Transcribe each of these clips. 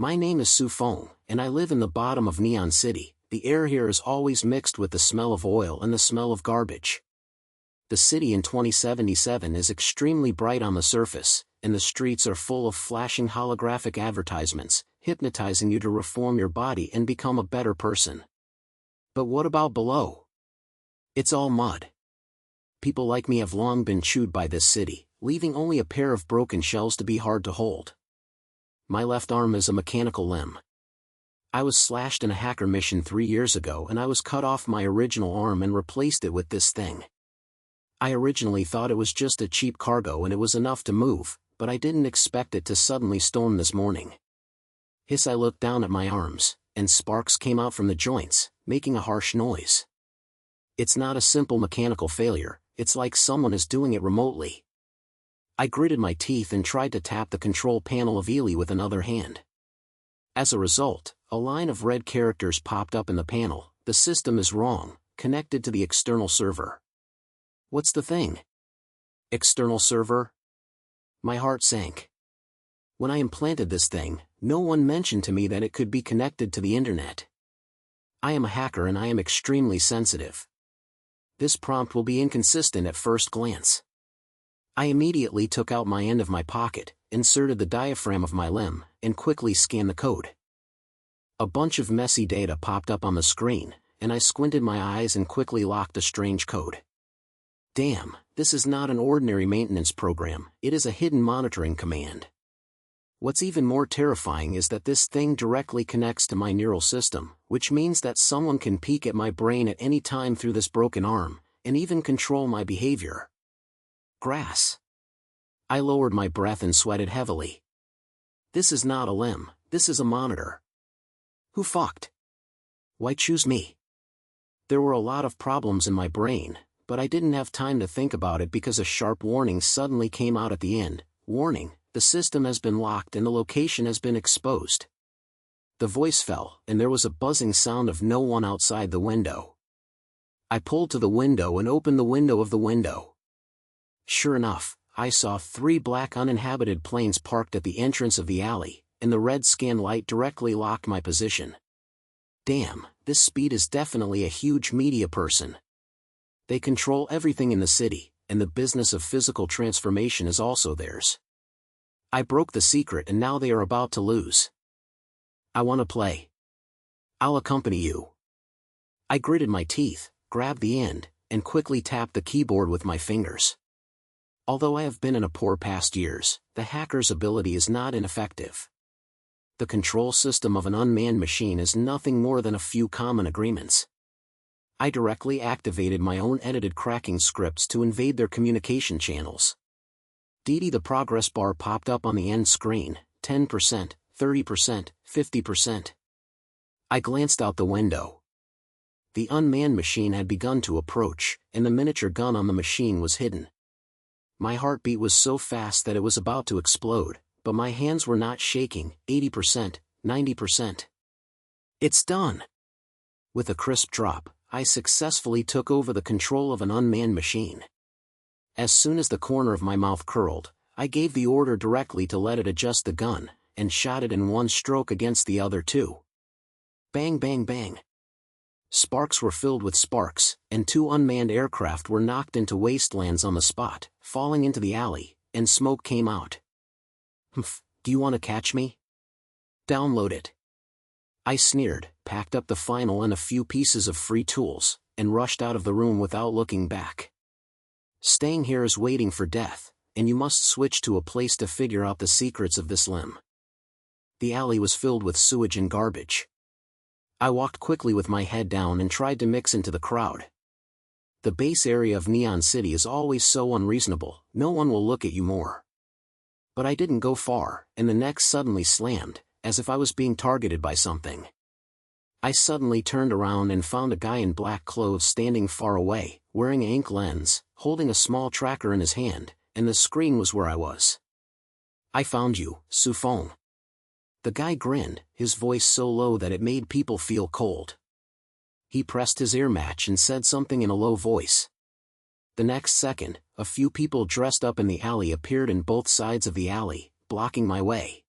My name is Feng, and I live in the bottom of Neon City. The air here is always mixed with the smell of oil and the smell of garbage. The city in 2077 is extremely bright on the surface, and the streets are full of flashing holographic advertisements, hypnotizing you to reform your body and become a better person. But what about below? It's all mud. People like me have long been chewed by this city, leaving only a pair of broken shells to be hard to hold. My left arm is a mechanical limb. I was slashed in a hacker mission 3 years ago and I was cut off my original arm and replaced it with this thing. I originally thought it was just a cheap cargo and it was enough to move, but I didn't expect it to suddenly storm this morning. I looked down at my arms, and sparks came out from the joints, making a harsh noise. It's not a simple mechanical failure, it's like someone is doing it remotely. I gritted my teeth and tried to tap the control panel of Ely with another hand. As a result, a line of red characters popped up in the panel. The system is wrong, connected to the external server. What's the thing? External server? My heart sank. When I implanted this thing, no one mentioned to me that it could be connected to the internet. I am a hacker and I am extremely sensitive. This prompt will be inconsistent at first glance. I immediately took out my end of my pocket, inserted the diaphragm of my limb, and quickly scanned the code. A bunch of messy data popped up on the screen, and I squinted my eyes and quickly locked the strange code. Damn, this is not an ordinary maintenance program, it is a hidden monitoring command. What's even more terrifying is that this thing directly connects to my neural system, which means that someone can peek at my brain at any time through this broken arm, and even control my behavior. Grass. I lowered my breath and sweated heavily. This is not a limb, this is a monitor. Who fucked? Why choose me? There were a lot of problems in my brain, but I didn't have time to think about it because a sharp warning suddenly came out at the end. Warning, the system has been locked and the location has been exposed. The voice fell, and there was a buzzing sound of no one outside the window. I pulled to the window and opened the window of the window. Sure enough, I saw 3 black uninhabited planes parked at the entrance of the alley, and the red scan light directly locked my position. Damn, this speed is definitely a huge media person. They control everything in the city, and the business of physical transformation is also theirs. I broke the secret and now they are about to lose. I want to play. I'll accompany you. I gritted my teeth, grabbed the end, and quickly tapped the keyboard with my fingers. Although I have been in a poor past years, the hacker's ability is not ineffective. The control system of an unmanned machine is nothing more than a few common agreements. I directly activated my own edited cracking scripts to invade their communication channels. The progress bar popped up on the end screen, 10%, 30%, 50%. I glanced out the window. The unmanned machine had begun to approach, and the miniature gun on the machine was hidden. My heartbeat was so fast that it was about to explode, but my hands were not shaking. 80%, 90%. It's done! With a crisp drop, I successfully took over the control of an unmanned machine. As soon as the corner of my mouth curled, I gave the order directly to let it adjust the gun, and shot it in one stroke against the other 2. Bang bang bang. Sparks were filled with sparks, and 2 unmanned aircraft were knocked into wastelands on the spot, falling into the alley, and smoke came out. Humph, do you want to catch me? Download it. I sneered, packed up the final and a few pieces of free tools, and rushed out of the room without looking back. Staying here is waiting for death, and you must switch to a place to figure out the secrets of this limb. The alley was filled with sewage and garbage. I walked quickly with my head down and tried to mix into the crowd. The base area of Neon City is always so unreasonable, no one will look at you more. But I didn't go far, and the neck suddenly slammed, as if I was being targeted by something. I suddenly turned around and found a guy in black clothes standing far away, wearing an ink lens, holding a small tracker in his hand, and the screen was where I was. I found you, Feng. The guy grinned, his voice so low that it made people feel cold. He pressed his ear match and said something in a low voice. The next second, a few people dressed up in the alley appeared in both sides of the alley, blocking my way.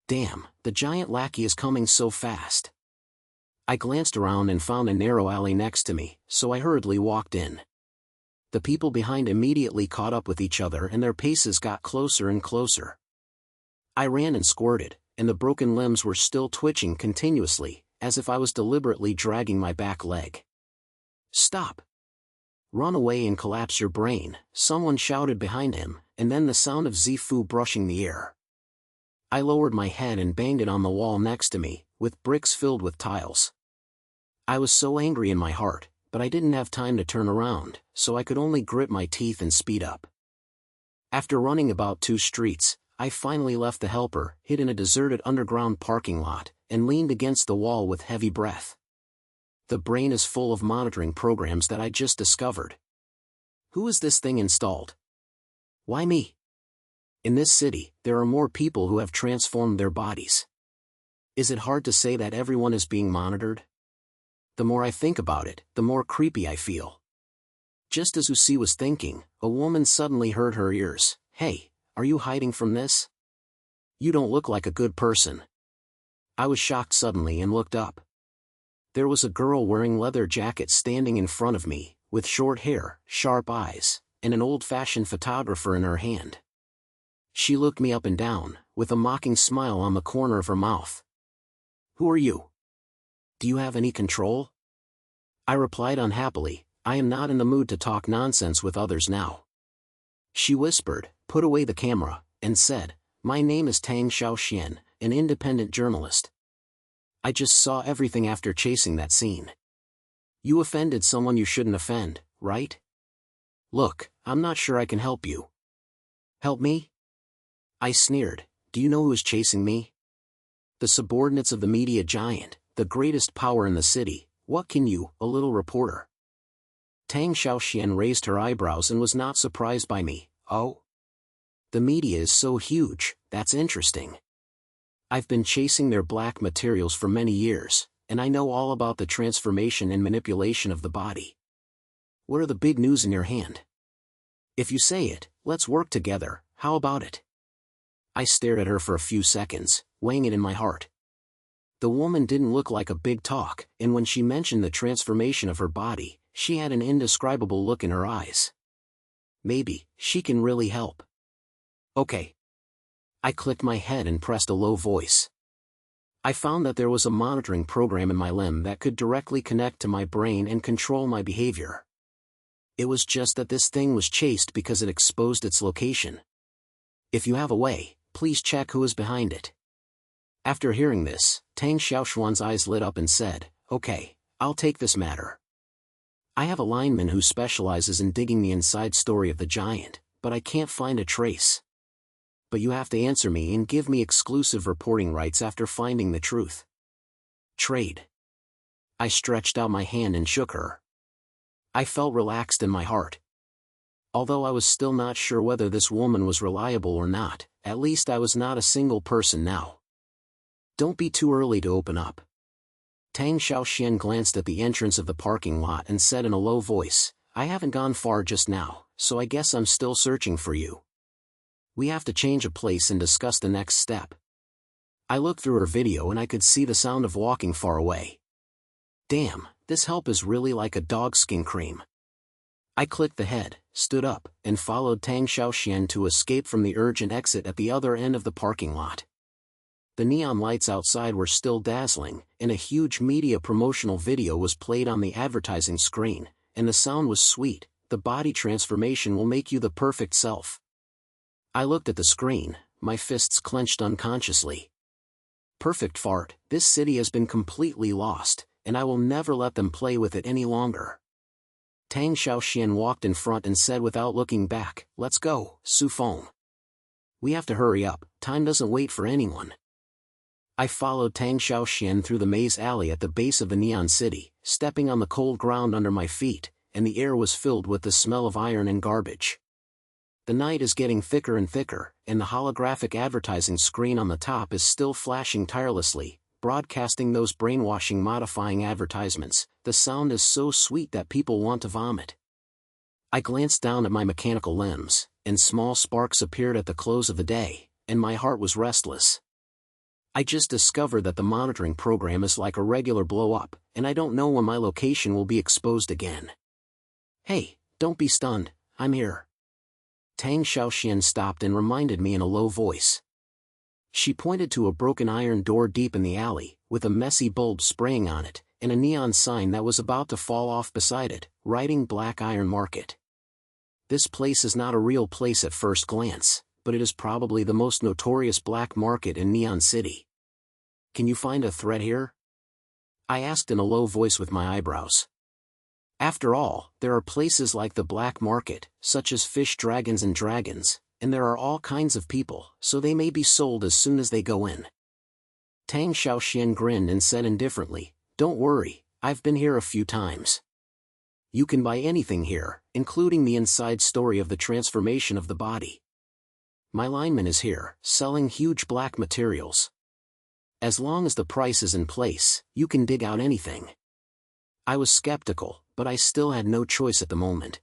Damn, the giant lackey is coming so fast. I glanced around and found a narrow alley next to me, so I hurriedly walked in. The people behind immediately caught up with each other and their paces got closer and closer. I ran and squirted, and the broken limbs were still twitching continuously, as if I was deliberately dragging my back leg. Stop! Run away and collapse your brain, someone shouted behind him, and then the sound of Zifu brushing the air. I lowered my head and banged it on the wall next to me, with bricks filled with tiles. I was so angry in my heart, but I didn't have time to turn around, so I could only grit my teeth and speed up. After running about 2 streets, I finally left the helper, hid in a deserted underground parking lot, and leaned against the wall with heavy breath. The brain is full of monitoring programs that I just discovered. Who is this thing installed? Why me? In this city, there are more people who have transformed their bodies. Is it hard to say that everyone is being monitored? The more I think about it, the more creepy I feel. Just as Usi was thinking, a woman suddenly heard her ears. Hey, are you hiding from this? You don't look like a good person. I was shocked suddenly and looked up. There was a girl wearing leather jacket standing in front of me, with short hair, sharp eyes, and an old-fashioned photographer in her hand. She looked me up and down, with a mocking smile on the corner of her mouth. Who are you? Do you have any control? I replied unhappily, I am not in the mood to talk nonsense with others now. She whispered, put away the camera, and said, my name is Tang Xiaoxian, an independent journalist. I just saw everything after chasing that scene. You offended someone you shouldn't offend, right? Look, I'm not sure I can help you. Help me? I sneered, do you know who is chasing me? The subordinates of the media giant, the greatest power in the city. What can you, a little reporter? Tang Xiaoxian raised her eyebrows and was not surprised by me. Oh? The media is so huge, that's interesting. I've been chasing their black materials for many years, and I know all about the transformation and manipulation of the body. What are the big news in your hand? If you say it, let's work together, how about it? I stared at her for a few seconds, weighing it in my heart. The woman didn't look like a big talk, and when she mentioned the transformation of her body, she had an indescribable look in her eyes. Maybe, she can really help. Okay. I clicked my head and pressed a low voice. I found that there was a monitoring program in my limb that could directly connect to my brain and control my behavior. It was just that this thing was chased because it exposed its location. If you have a way, please check who is behind it. After hearing this, Tang Xiaoxuan's eyes lit up and said, okay, I'll take this matter. I have a lineman who specializes in digging the inside story of the giant, but I can't find a trace. But you have to answer me and give me exclusive reporting rights after finding the truth. Trade. I stretched out my hand and shook her. I felt relaxed in my heart. Although I was still not sure whether this woman was reliable or not, at least I was not a single person now. Don't be too early to open up. Tang Xiaoxian glanced at the entrance of the parking lot and said in a low voice, I haven't gone far just now, so I guess I'm still searching for you. We have to change a place and discuss the next step. I looked through her video and I could see the sound of walking far away. Damn, this help is really like a dog skin cream. I clicked the head, stood up, and followed Tang Xiaoxian to escape from the urgent exit at the other end of the parking lot. The neon lights outside were still dazzling, and a huge media promotional video was played on the advertising screen, and the sound was sweet. The body transformation will make you the perfect self. I looked at the screen, my fists clenched unconsciously. Perfect fart, this city has been completely lost, and I will never let them play with it any longer. Tang Xiaoxian walked in front and said without looking back, let's go, Feng. We have to hurry up, time doesn't wait for anyone. I followed Tang Xiaoxian through the maze alley at the base of the neon city, stepping on the cold ground under my feet, and the air was filled with the smell of iron and garbage. The night is getting thicker and thicker, and the holographic advertising screen on the top is still flashing tirelessly, broadcasting those brainwashing modifying advertisements. The sound is so sweet that people want to vomit. I glanced down at my mechanical limbs, and small sparks appeared at the close of the day, and my heart was restless. I just discovered that the monitoring program is like a regular blow-up, and I don't know when my location will be exposed again. Hey, don't be stunned, I'm here. Tang Xiaoxian stopped and reminded me in a low voice. She pointed to a broken iron door deep in the alley, with a messy bulb spraying on it, and a neon sign that was about to fall off beside it, writing Black Iron Market. This place is not a real place at first glance, but it is probably the most notorious black market in Neon City. Can you find a thread here? I asked in a low voice with my eyebrows. After all, there are places like the black market, such as Fish Dragons and Dragons, and there are all kinds of people, so they may be sold as soon as they go in. Tang Xiaoxian grinned and said indifferently, "Don't worry, I've been here a few times. You can buy anything here, including the inside story of the transformation of the body. My lineman is here, selling huge black materials. As long as the price is in place, you can dig out anything." I was skeptical, but I still had no choice at the moment.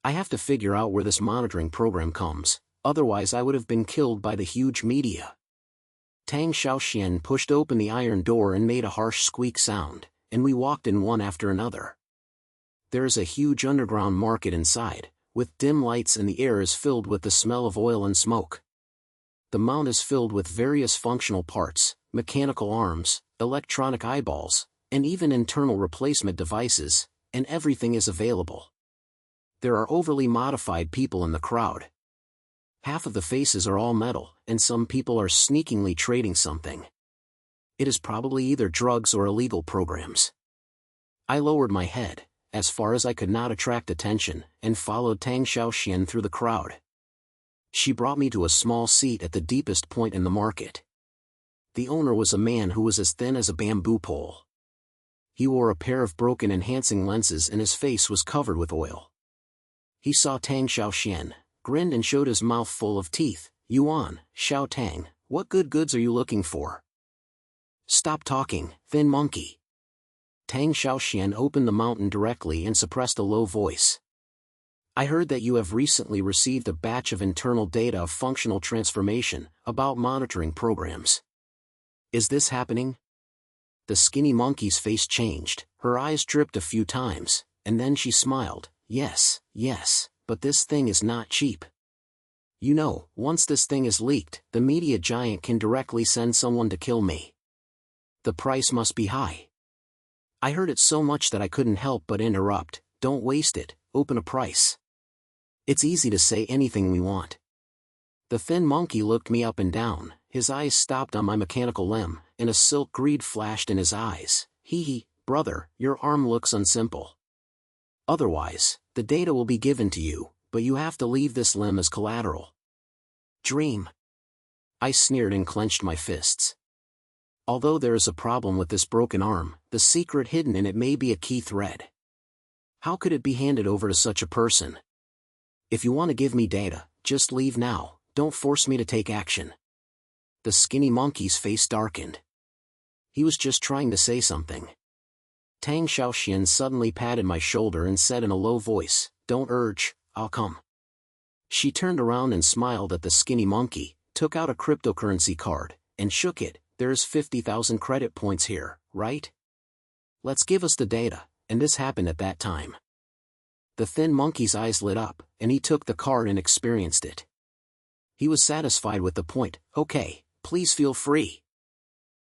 I have to figure out where this monitoring program comes, otherwise I would have been killed by the huge media. Tang Xiaoxian pushed open the iron door and made a harsh squeak sound, and we walked in one after another. There is a huge underground market inside, with dim lights, and the air is filled with the smell of oil and smoke. The mount is filled with various functional parts, mechanical arms, electronic eyeballs, and even internal replacement devices, and everything is available. There are overly modified people in the crowd. Half of the faces are all metal, and some people are sneakingly trading something. It is probably either drugs or illegal programs. I lowered my head, as far as I could not attract attention, and followed Tang Xiaoxian through the crowd. She brought me to a small seat at the deepest point in the market. The owner was a man who was as thin as a bamboo pole. He wore a pair of broken enhancing lenses and his face was covered with oil. He saw Tang Xiaoxian, grinned and showed his mouth full of teeth. "Yuan, Xiao Tang, what good goods are you looking for?" "Stop talking, thin monkey." Tang Xiaoxian opened the mountain directly and suppressed a low voice. "I heard that you have recently received a batch of internal data of functional transformation, about monitoring programs. Is this happening?" The skinny monkey's face changed, her eyes dripped a few times, and then she smiled. Yes, but this thing is not cheap. You know, once this thing is leaked, the media giant can directly send someone to kill me. The price must be high." I heard it so much that I couldn't help but interrupt. "Don't waste it, open a price. It's easy to say anything we want." The thin monkey looked me up and down, his eyes stopped on my mechanical limb, and a silk greed flashed in his eyes. Hee, brother, your arm looks unsimple. Otherwise, the data will be given to you, but you have to leave this limb as collateral. Dream. I sneered and clenched my fists. Although there is a problem with this broken arm, the secret hidden in it may be a key thread. How could it be handed over to such a person? If you want to give me data, just leave now, don't force me to take action. The skinny monkey's face darkened. He was just trying to say something. Tang Xiaoxian suddenly patted my shoulder and said in a low voice, "Don't urge, I'll come." She turned around and smiled at the skinny monkey, took out a cryptocurrency card, and shook it. "There's 50,000 credit points here, right? Let's give us the data," and this happened at that time. The thin monkey's eyes lit up, and he took the card and experienced it. He was satisfied with the point. "Okay, please feel free."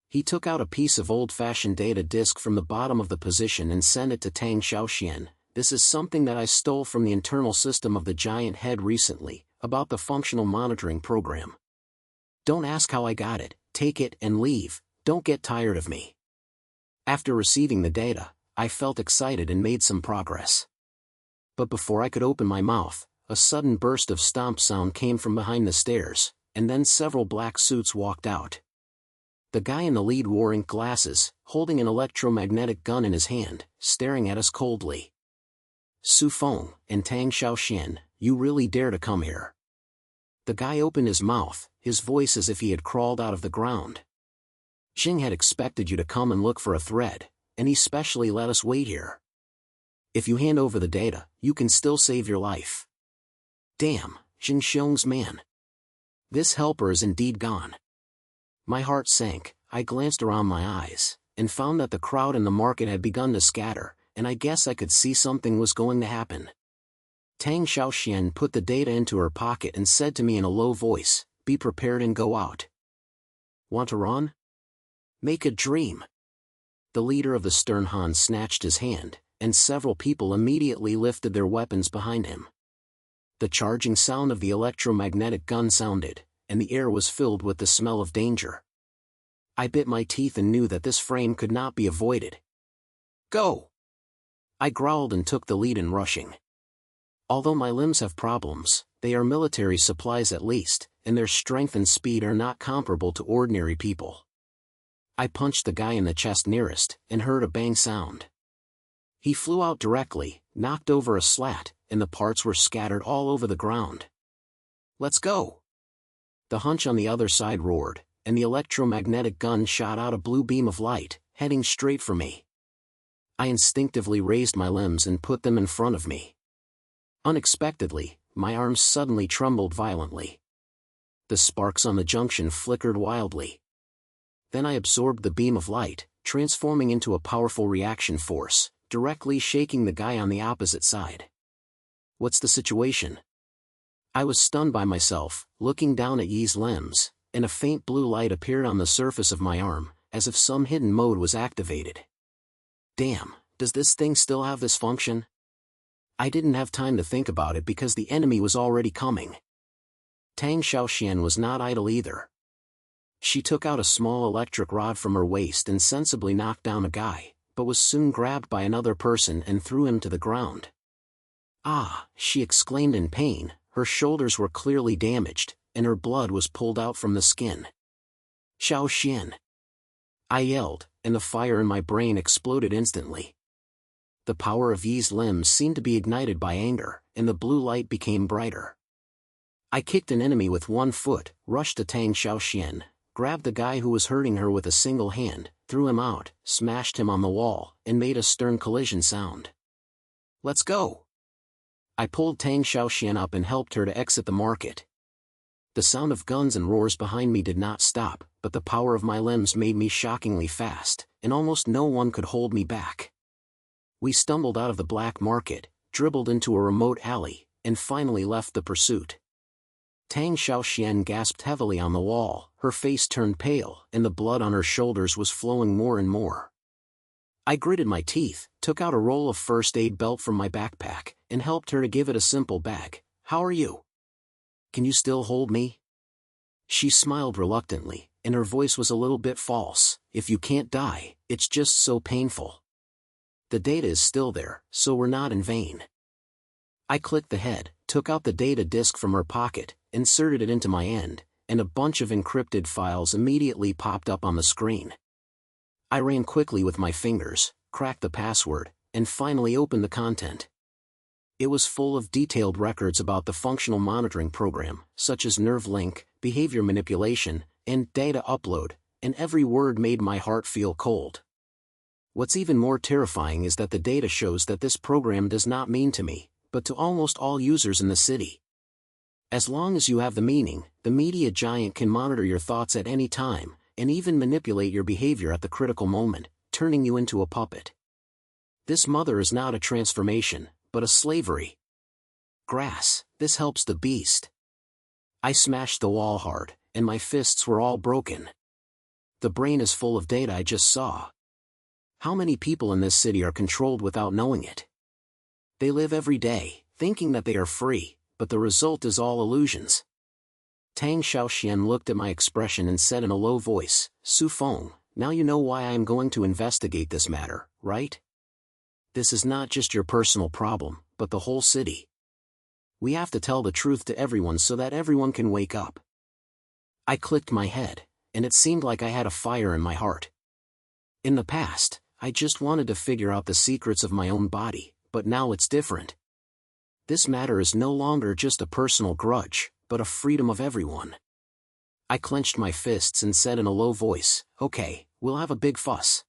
He took out a piece of old-fashioned data disk from the bottom of the position and sent it to Tang Xiaoxian. "This is something that I stole from the internal system of the giant head recently, about the functional monitoring program. Don't ask how I got it, take it and leave, don't get tired of me." After receiving the data, I felt excited and made some progress. But before I could open my mouth, a sudden burst of stomp sound came from behind the stairs, and then several black suits walked out. The guy in the lead wore ink glasses, holding an electromagnetic gun in his hand, staring at us coldly. "Su Feng and Tang Xiaoxian, you really dare to come here?" The guy opened his mouth, his voice as if he had crawled out of the ground. "Jing had expected you to come and look for a thread, and he specially let us wait here. If you hand over the data, you can still save your life." Damn, Jing Xiong's man. This helper is indeed gone. My heart sank. I glanced around my eyes, and found that the crowd in the market had begun to scatter, and I guess I could see something was going to happen. Tang Xiaoxian put the data into her pocket and said to me in a low voice, "Be prepared and go out." Want to run? Make a dream. The leader of the stern Han snatched his hand, and several people immediately lifted their weapons behind him. The charging sound of the electromagnetic gun sounded, and the air was filled with the smell of danger. I bit my teeth and knew that this frame could not be avoided. Go! I growled and took the lead in rushing. Although my limbs have problems, they are military supplies at least, and their strength and speed are not comparable to ordinary people. I punched the guy in the chest nearest, and heard a bang sound. He flew out directly, knocked over a slat, and the parts were scattered all over the ground. Let's go! The hunch on the other side roared, and the electromagnetic gun shot out a blue beam of light, heading straight for me. I instinctively raised my limbs and put them in front of me. Unexpectedly, my arms suddenly trembled violently. The sparks on the junction flickered wildly. Then I absorbed the beam of light, transforming into a powerful reaction force, directly shaking the guy on the opposite side. What's the situation? I was stunned by myself, looking down at Yi's limbs, and a faint blue light appeared on the surface of my arm, as if some hidden mode was activated. Damn, does this thing still have this function? I didn't have time to think about it because the enemy was already coming. Tang Xiaoxian was not idle either. She took out a small electric rod from her waist and sensibly knocked down a guy, but was soon grabbed by another person and threw him to the ground. Ah, she exclaimed in pain, her shoulders were clearly damaged, and her blood was pulled out from the skin. Xiaoxian! I yelled, and the fire in my brain exploded instantly. The power of Yi's limbs seemed to be ignited by anger, and the blue light became brighter. I kicked an enemy with one foot, rushed to Tang Xiaoxian, grabbed the guy who was hurting her with a single hand, threw him out, smashed him on the wall, and made a stern collision sound. Let's go! I pulled Tang Xiaoxian up and helped her to exit the market. The sound of guns and roars behind me did not stop, but the power of my limbs made me shockingly fast, and almost no one could hold me back. We stumbled out of the black market, dribbled into a remote alley, and finally left the pursuit. Tang Xiaoxian gasped heavily on the wall, her face turned pale, and the blood on her shoulders was flowing more and more. I gritted my teeth, took out a roll of first aid belt from my backpack, and helped her to give it a simple bag. How are you? Can you still hold me? She smiled reluctantly, and her voice was a little bit false. If you can't die, it's just so painful. The data is still there, so we're not in vain. I clicked the head, took out the data disk from her pocket, inserted it into my end, and a bunch of encrypted files immediately popped up on the screen. I ran quickly with my fingers, cracked the password, and finally opened the content. It was full of detailed records about the functional monitoring program, such as nerve link, behavior manipulation, and data upload, and every word made my heart feel cold. What's even more terrifying is that the data shows that this program does not mean to me, but to almost all users in the city. As long as you have the meaning, the media giant can monitor your thoughts at any time, and even manipulate your behavior at the critical moment, turning you into a puppet. This mother is not a transformation, but a slavery. Grass, this helps the beast. I smashed the wall hard, and my fists were all broken. The brain is full of data I just saw. How many people in this city are controlled without knowing it? They live every day, thinking that they are free, but the result is all illusions. Tang Xiaoxian looked at my expression and said in a low voice, Feng, now you know why I am going to investigate this matter, right? This is not just your personal problem, but the whole city. We have to tell the truth to everyone so that everyone can wake up. I clicked my head, and it seemed like I had a fire in my heart. In the past, I just wanted to figure out the secrets of my own body, but now it's different. This matter is no longer just a personal grudge, but a freedom of everyone. I clenched my fists and said in a low voice, okay, we'll have a big fuss.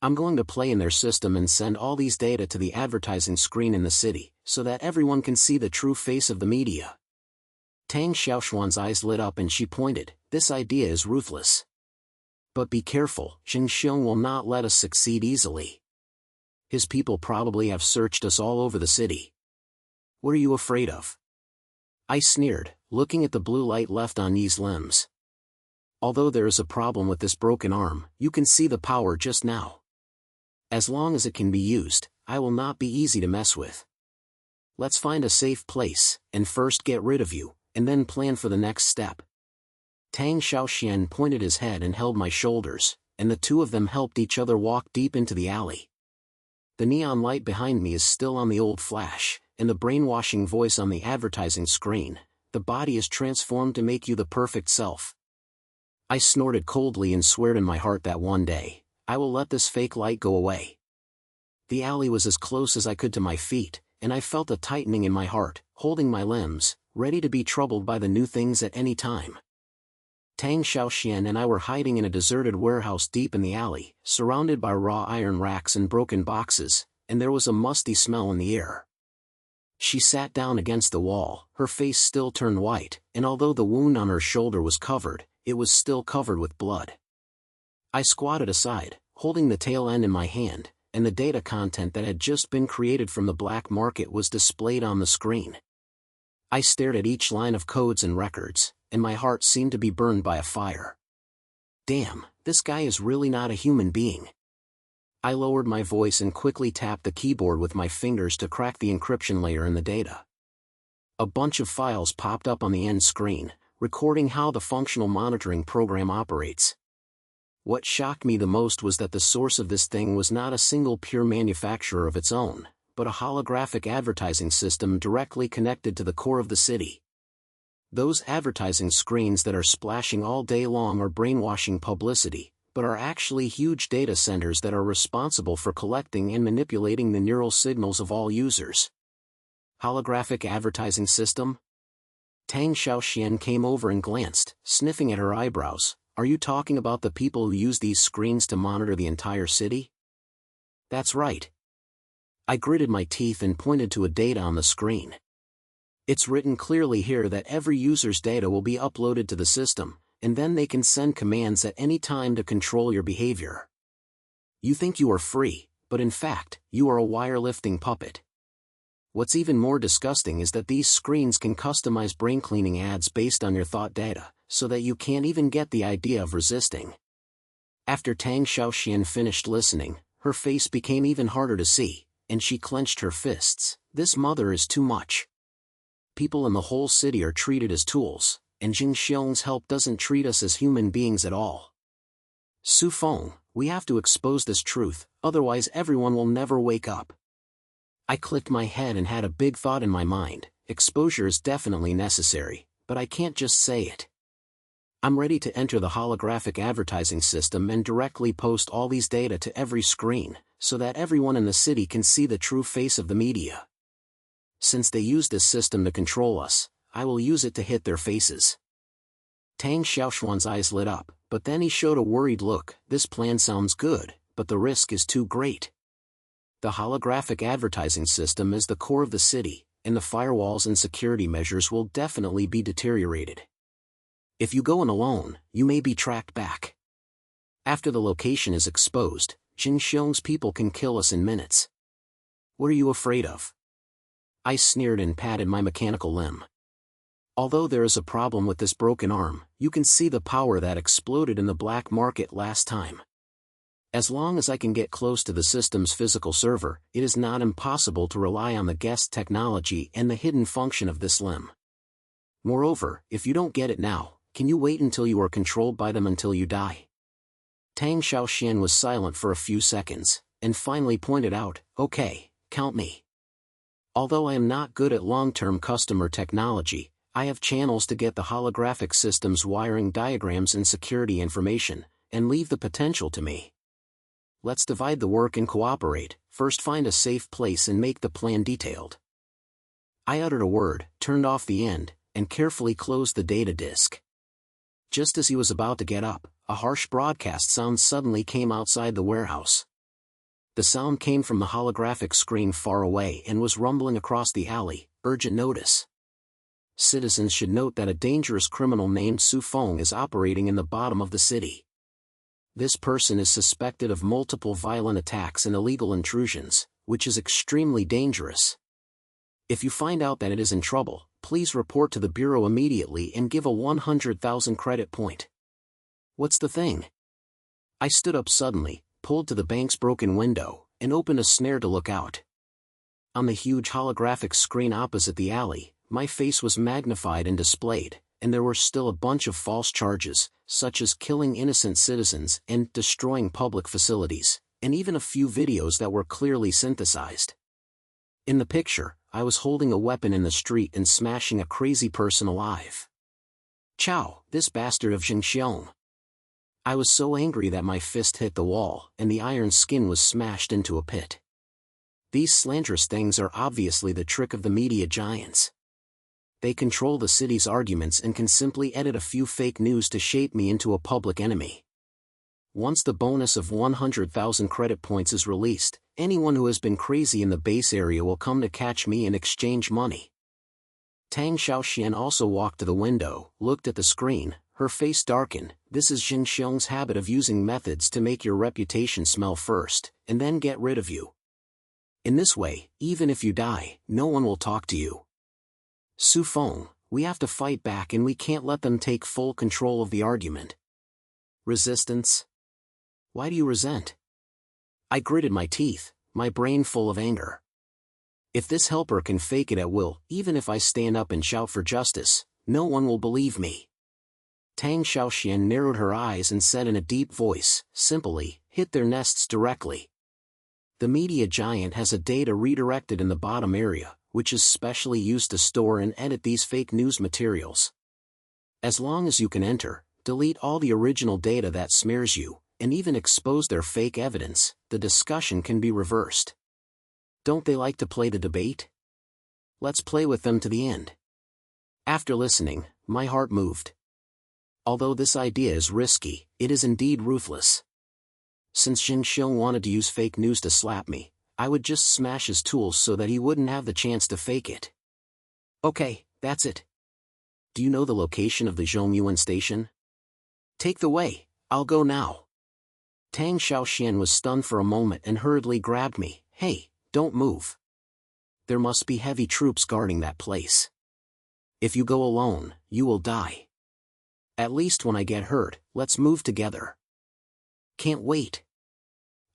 I'm going to play in their system and send all these data to the advertising screen in the city, so that everyone can see the true face of the media. Tang Xiaoshuan's eyes lit up and she pointed, "This idea is ruthless. But be careful, Xing Xiong will not let us succeed easily. His people probably have searched us all over the city. What are you afraid of?" I sneered, looking at the blue light left on Yi's limbs. "Although there is a problem with this broken arm, you can see the power just now. As long as it can be used, I will not be easy to mess with. Let's find a safe place, and first get rid of you, and then plan for the next step." Tang Xiaoxian pointed his head and held my shoulders, and the two of them helped each other walk deep into the alley. The neon light behind me is still on the old flash, and the brainwashing voice on the advertising screen, "The body is transformed to make you the perfect self." I snorted coldly and swore in my heart that one day, I will let this fake light go away. The alley was as close as I could to my feet, and I felt a tightening in my heart, holding my limbs, ready to be troubled by the new things at any time. Tang Xiaoxian and I were hiding in a deserted warehouse deep in the alley, surrounded by raw iron racks and broken boxes, and there was a musty smell in the air. She sat down against the wall, her face still turned white, and although the wound on her shoulder was covered, it was still covered with blood. I squatted aside, holding the tail end in my hand, and the data content that had just been created from the black market was displayed on the screen. I stared at each line of codes and records, and my heart seemed to be burned by a fire. Damn, this guy is really not a human being. I lowered my voice and quickly tapped the keyboard with my fingers to crack the encryption layer in the data. A bunch of files popped up on the end screen, recording how the functional monitoring program operates. What shocked me the most was that the source of this thing was not a single pure manufacturer of its own, but a holographic advertising system directly connected to the core of the city. Those advertising screens that are splashing all day long are brainwashing publicity, but are actually huge data centers that are responsible for collecting and manipulating the neural signals of all users. Holographic advertising system? Tang Xiaoxian came over and glanced, sniffing at her eyebrows. "Are you talking about the people who use these screens to monitor the entire city?" "That's right." I gritted my teeth and pointed to a data on the screen. "It's written clearly here that every user's data will be uploaded to the system, and then they can send commands at any time to control your behavior. You think you are free, but in fact, you are a wire-lifting puppet. What's even more disgusting is that these screens can customize brain-cleaning ads based on your thought data, so that you can't even get the idea of resisting." After Tang Xiaoxian finished listening, her face became even harder to see, and she clenched her fists. "This mother is too much. People in the whole city are treated as tools, and Xing Xiong's help doesn't treat us as human beings at all. Su Feng, we have to expose this truth, otherwise everyone will never wake up." I clicked my head and had a big thought in my mind. Exposure is definitely necessary, but I can't just say it. I'm ready to enter the holographic advertising system and directly post all these data to every screen, so that everyone in the city can see the true face of the media. Since they use this system to control us, I will use it to hit their faces. Tang Xiaoshuan's eyes lit up, but then he showed a worried look. "This plan sounds good, but the risk is too great. The holographic advertising system is the core of the city, and the firewalls and security measures will definitely be deteriorated. If you go in alone, you may be tracked back. After the location is exposed, Xing Xiong's people can kill us in minutes. What are you afraid of?" I sneered and patted my mechanical limb. "Although there is a problem with this broken arm, you can see the power that exploded in the black market last time. As long as I can get close to the system's physical server, it is not impossible to rely on the guest technology and the hidden function of this limb. Moreover, if you don't get it now, can you wait until you are controlled by them until you die?" Tang Xiaoxian was silent for a few seconds, and finally pointed out, "Okay, count me. Although I am not good at long-term customer technology, I have channels to get the holographic system's wiring diagrams and security information, and leave the potential to me. Let's divide the work and cooperate. First find a safe place and make the plan detailed." I uttered a word, turned off the end, and carefully closed the data disk. Just as he was about to get up, a harsh broadcast sound suddenly came outside the warehouse. The sound came from the holographic screen far away and was rumbling across the alley. "Urgent notice. Citizens should note that a dangerous criminal named Feng is operating in the bottom of the city. This person is suspected of multiple violent attacks and illegal intrusions, which is extremely dangerous. If you find out that it is in trouble, please report to the bureau immediately and give a 100,000 credit point. What's the thing? I stood up suddenly, pulled to the bank's broken window, and opened a snare to look out. On the huge holographic screen opposite the alley, my face was magnified and displayed, and there were still a bunch of false charges, such as killing innocent citizens and destroying public facilities, and even a few videos that were clearly synthesized. In the picture, I was holding a weapon in the street and smashing a crazy person alive. Chow, this bastard of Xingxiong. I was so angry that my fist hit the wall, and the iron skin was smashed into a pit. These slanderous things are obviously the trick of the media giants. They control the city's arguments and can simply edit a few fake news to shape me into a public enemy. Once the bonus of 100,000 credit points is released, anyone who has been crazy in the base area will come to catch me and exchange money. Tang Xiaoxian also walked to the window, looked at the screen, her face darkened. This is Xingxiong's habit of using methods to make your reputation smell first, and then get rid of you. In this way, even if you die, no one will talk to you. Feng, we have to fight back and we can't let them take full control of the argument. Resistance? Why do you resent? I gritted my teeth, my brain full of anger. If this helper can fake it at will, even if I stand up and shout for justice, no one will believe me. Tang Xiaoxian narrowed her eyes and said in a deep voice, simply, hit their nests directly. The media giant has a data redirected in the bottom area, which is specially used to store and edit these fake news materials. As long as you can enter, delete all the original data that smears you, and even expose their fake evidence, the discussion can be reversed. Don't they like to play the debate? Let's play with them to the end. After listening, my heart moved. Although this idea is risky, it is indeed ruthless. Since Xingxiong wanted to use fake news to slap me, I would just smash his tools so that he wouldn't have the chance to fake it. Okay, that's it. Do you know the location of the Zhongyuan station? Take the way, I'll go now. Tang Xiaoxian was stunned for a moment and hurriedly grabbed me. Hey, don't move. There must be heavy troops guarding that place. If you go alone, you will die. At least when I get hurt, let's move together. Can't wait.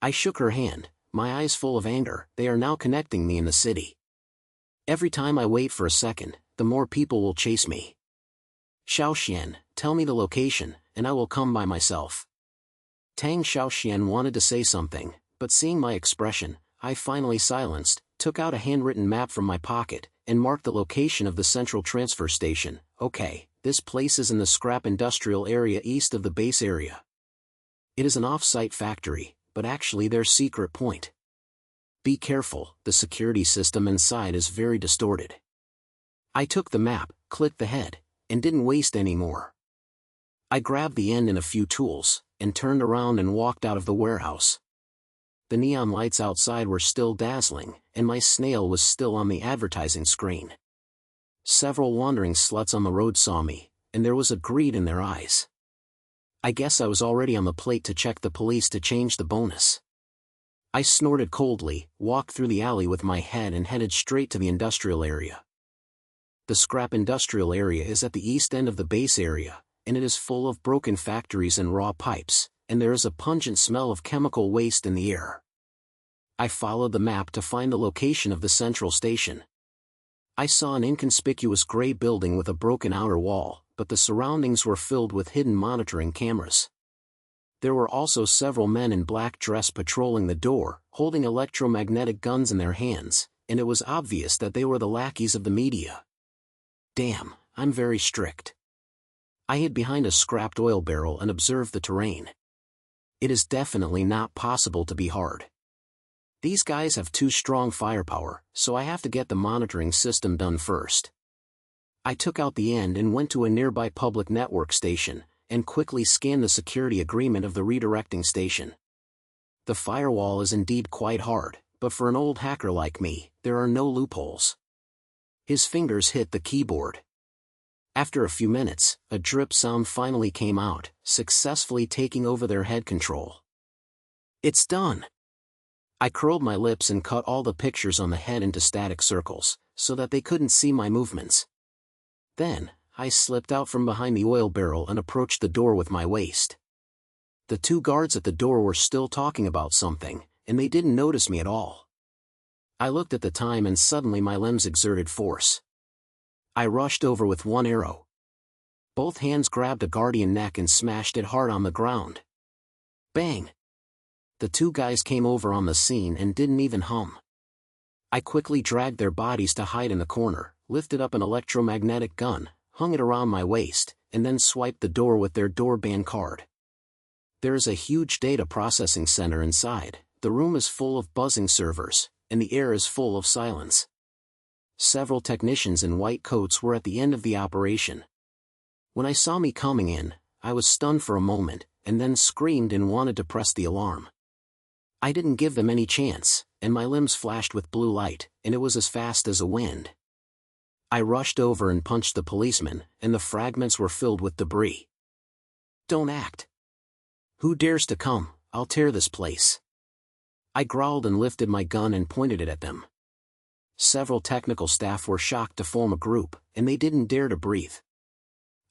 I shook her hand, my eyes full of anger. They are now connecting me in the city. Every time I wait for a second, the more people will chase me. Xiaoxian, tell me the location, and I will come by myself. Tang Xiaoxian wanted to say something, but seeing my expression, I finally silenced, took out a handwritten map from my pocket, and marked the location of the central transfer station. Okay, this place is in the scrap industrial area east of the base area. It is an off-site factory, but actually their secret point. Be careful, the security system inside is very distorted. I took the map, clicked the head, and didn't waste any more. I grabbed the end and a few tools, and turned around and walked out of the warehouse. The neon lights outside were still dazzling, and my snail was still on the advertising screen. Several wandering sluts on the road saw me, and there was a greed in their eyes. I guess I was already on the plate to check the police to change the bonus. I snorted coldly, walked through the alley with my head and headed straight to the industrial area. The scrap industrial area is at the east end of the base area, and it is full of broken factories and raw pipes, and there is a pungent smell of chemical waste in the air. I followed the map to find the location of the central station. I saw an inconspicuous gray building with a broken outer wall, but the surroundings were filled with hidden monitoring cameras. There were also several men in black dress patrolling the door, holding electromagnetic guns in their hands, and it was obvious that they were the lackeys of the media. Damn, I'm very strict. I hid behind a scrapped oil barrel and observed the terrain. It is definitely not possible to be hard. These guys have too strong firepower, so I have to get the monitoring system done first. I took out the end and went to a nearby public network station, and quickly scanned the security agreement of the redirecting station. The firewall is indeed quite hard, but for an old hacker like me, there are no loopholes. His fingers hit the keyboard. After a few minutes, a drip sound finally came out, successfully taking over their head control. It's done! I curled my lips and cut all the pictures on the head into static circles, so that they couldn't see my movements. Then, I slipped out from behind the oil barrel and approached the door with my waist. The two guards at the door were still talking about something, and they didn't notice me at all. I looked at the time and suddenly my limbs exerted force. I rushed over with one arrow. Both hands grabbed a guardian neck and smashed it hard on the ground. Bang! The two guys came over on the scene and didn't even hum. I quickly dragged their bodies to hide in the corner, lifted up an electromagnetic gun, hung it around my waist, and then swiped the door with their doorband card. There is a huge data processing center inside. The room is full of buzzing servers, and the air is full of silence. Several technicians in white coats were at the end of the operation. When I saw me coming in, I was stunned for a moment, and then screamed and wanted to press the alarm. I didn't give them any chance, and my limbs flashed with blue light, and it was as fast as a wind. I rushed over and punched the policeman, and the fragments were filled with debris. Don't act. Who dares to come? I'll tear this place. I growled and lifted my gun and pointed it at them. Several technical staff were shocked to form a group, and they didn't dare to breathe.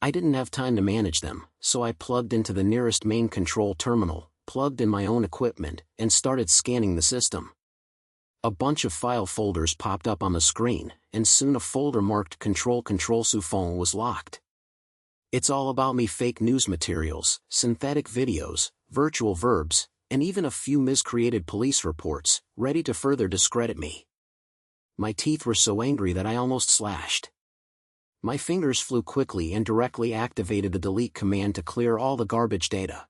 I didn't have time to manage them, so I plugged into the nearest main control terminal, plugged in my own equipment, and started scanning the system. A bunch of file folders popped up on the screen, and soon a folder marked Control Suspense was locked. It's all about me: fake news materials, synthetic videos, virtual verbs, and even a few miscreated police reports, ready to further discredit me. My teeth were so angry that I almost slashed. My fingers flew quickly and directly activated the delete command to clear all the garbage data.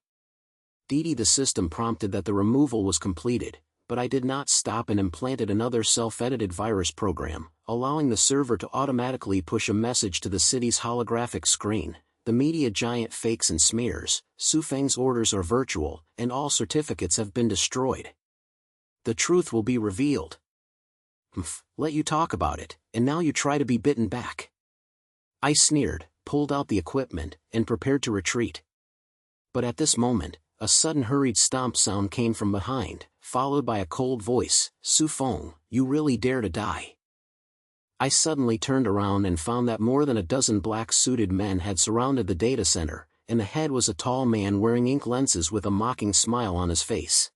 The system prompted that the removal was completed, but I did not stop and implanted another self-edited virus program, allowing the server to automatically push a message to the city's holographic screen. The media giant fakes and smears, Feng's orders are virtual, and all certificates have been destroyed. The truth will be revealed. Let you talk about it, and now you try to be bitten back. I sneered, pulled out the equipment, and prepared to retreat. But at this moment, a sudden hurried stomp sound came from behind, followed by a cold voice: Feng, you really dare to die. I suddenly turned around and found that more than a dozen black-suited men had surrounded the data center, and the head was a tall man wearing ink lenses with a mocking smile on his face.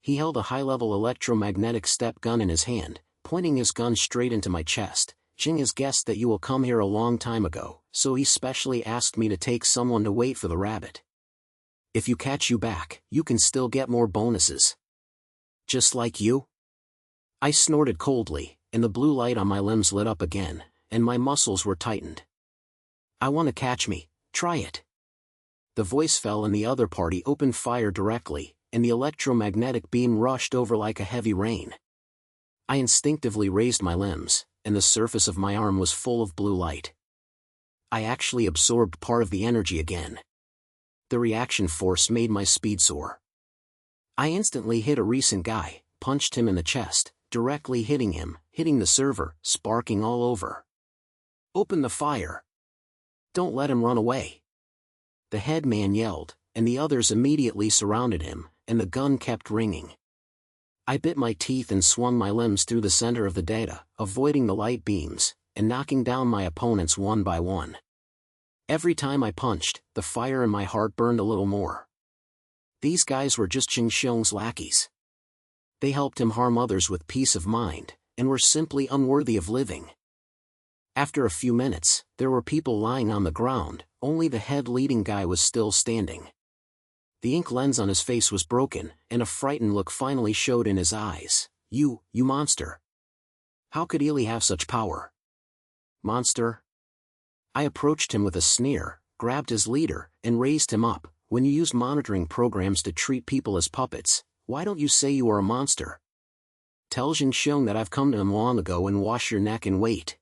He held a high-level electromagnetic step gun in his hand, pointing his gun straight into my chest. Jing has guessed that you will come here a long time ago, so he specially asked me to take someone to wait for the rabbit. If you catch you back, you can still get more bonuses. Just like you? I snorted coldly, and the blue light on my limbs lit up again, and my muscles were tightened. I want to catch me, try it. The voice fell and the other party opened fire directly, and the electromagnetic beam rushed over like a heavy rain. I instinctively raised my limbs, and the surface of my arm was full of blue light. I actually absorbed part of the energy again. The reaction force made my speed soar. I instantly hit a recent guy, punched him in the chest, directly hitting the server, sparking all over. Open the fire. Don't let him run away. The head man yelled, and the others immediately surrounded him, and the gun kept ringing. I bit my teeth and swung my limbs through the center of the data, avoiding the light beams, and knocking down my opponents one by one. Every time I punched, the fire in my heart burned a little more. These guys were just Ching Xiong's lackeys. They helped him harm others with peace of mind, and were simply unworthy of living. After a few minutes, there were people lying on the ground, only the head leading guy was still standing. The ink lens on his face was broken, and a frightened look finally showed in his eyes. You monster. How could Ely have such power? Monster? I approached him with a sneer, grabbed his leader, and raised him up. When you use monitoring programs to treat people as puppets, why don't you say you are a monster? Tell Jin Xiong that I've come to him long ago and wash your neck and wait.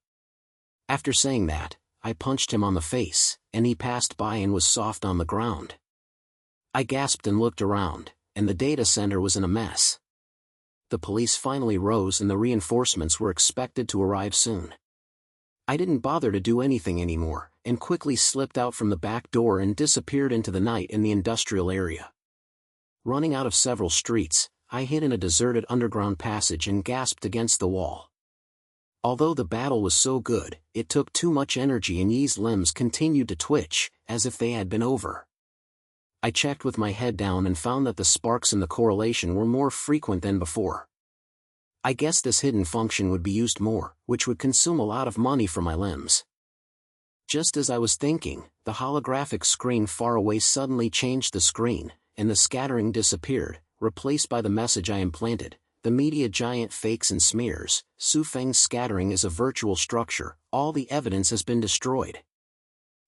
After saying that, I punched him on the face, and he passed by and was soft on the ground. I gasped and looked around, and the data center was in a mess. The police finally rose and the reinforcements were expected to arrive soon. I didn't bother to do anything anymore, and quickly slipped out from the back door and disappeared into the night in the industrial area. Running out of several streets, I hid in a deserted underground passage and gasped against the wall. Although the battle was so good, it took too much energy and Yi's limbs continued to twitch, as if they had been over. I checked with my head down and found that the sparks in the correlation were more frequent than before. I guess this hidden function would be used more, which would consume a lot of money for my limbs. Just as I was thinking, the holographic screen far away suddenly changed the screen, and the scattering disappeared, replaced by the message I implanted. The media giant fakes and smears. Feng's scattering is a virtual structure. All the evidence has been destroyed.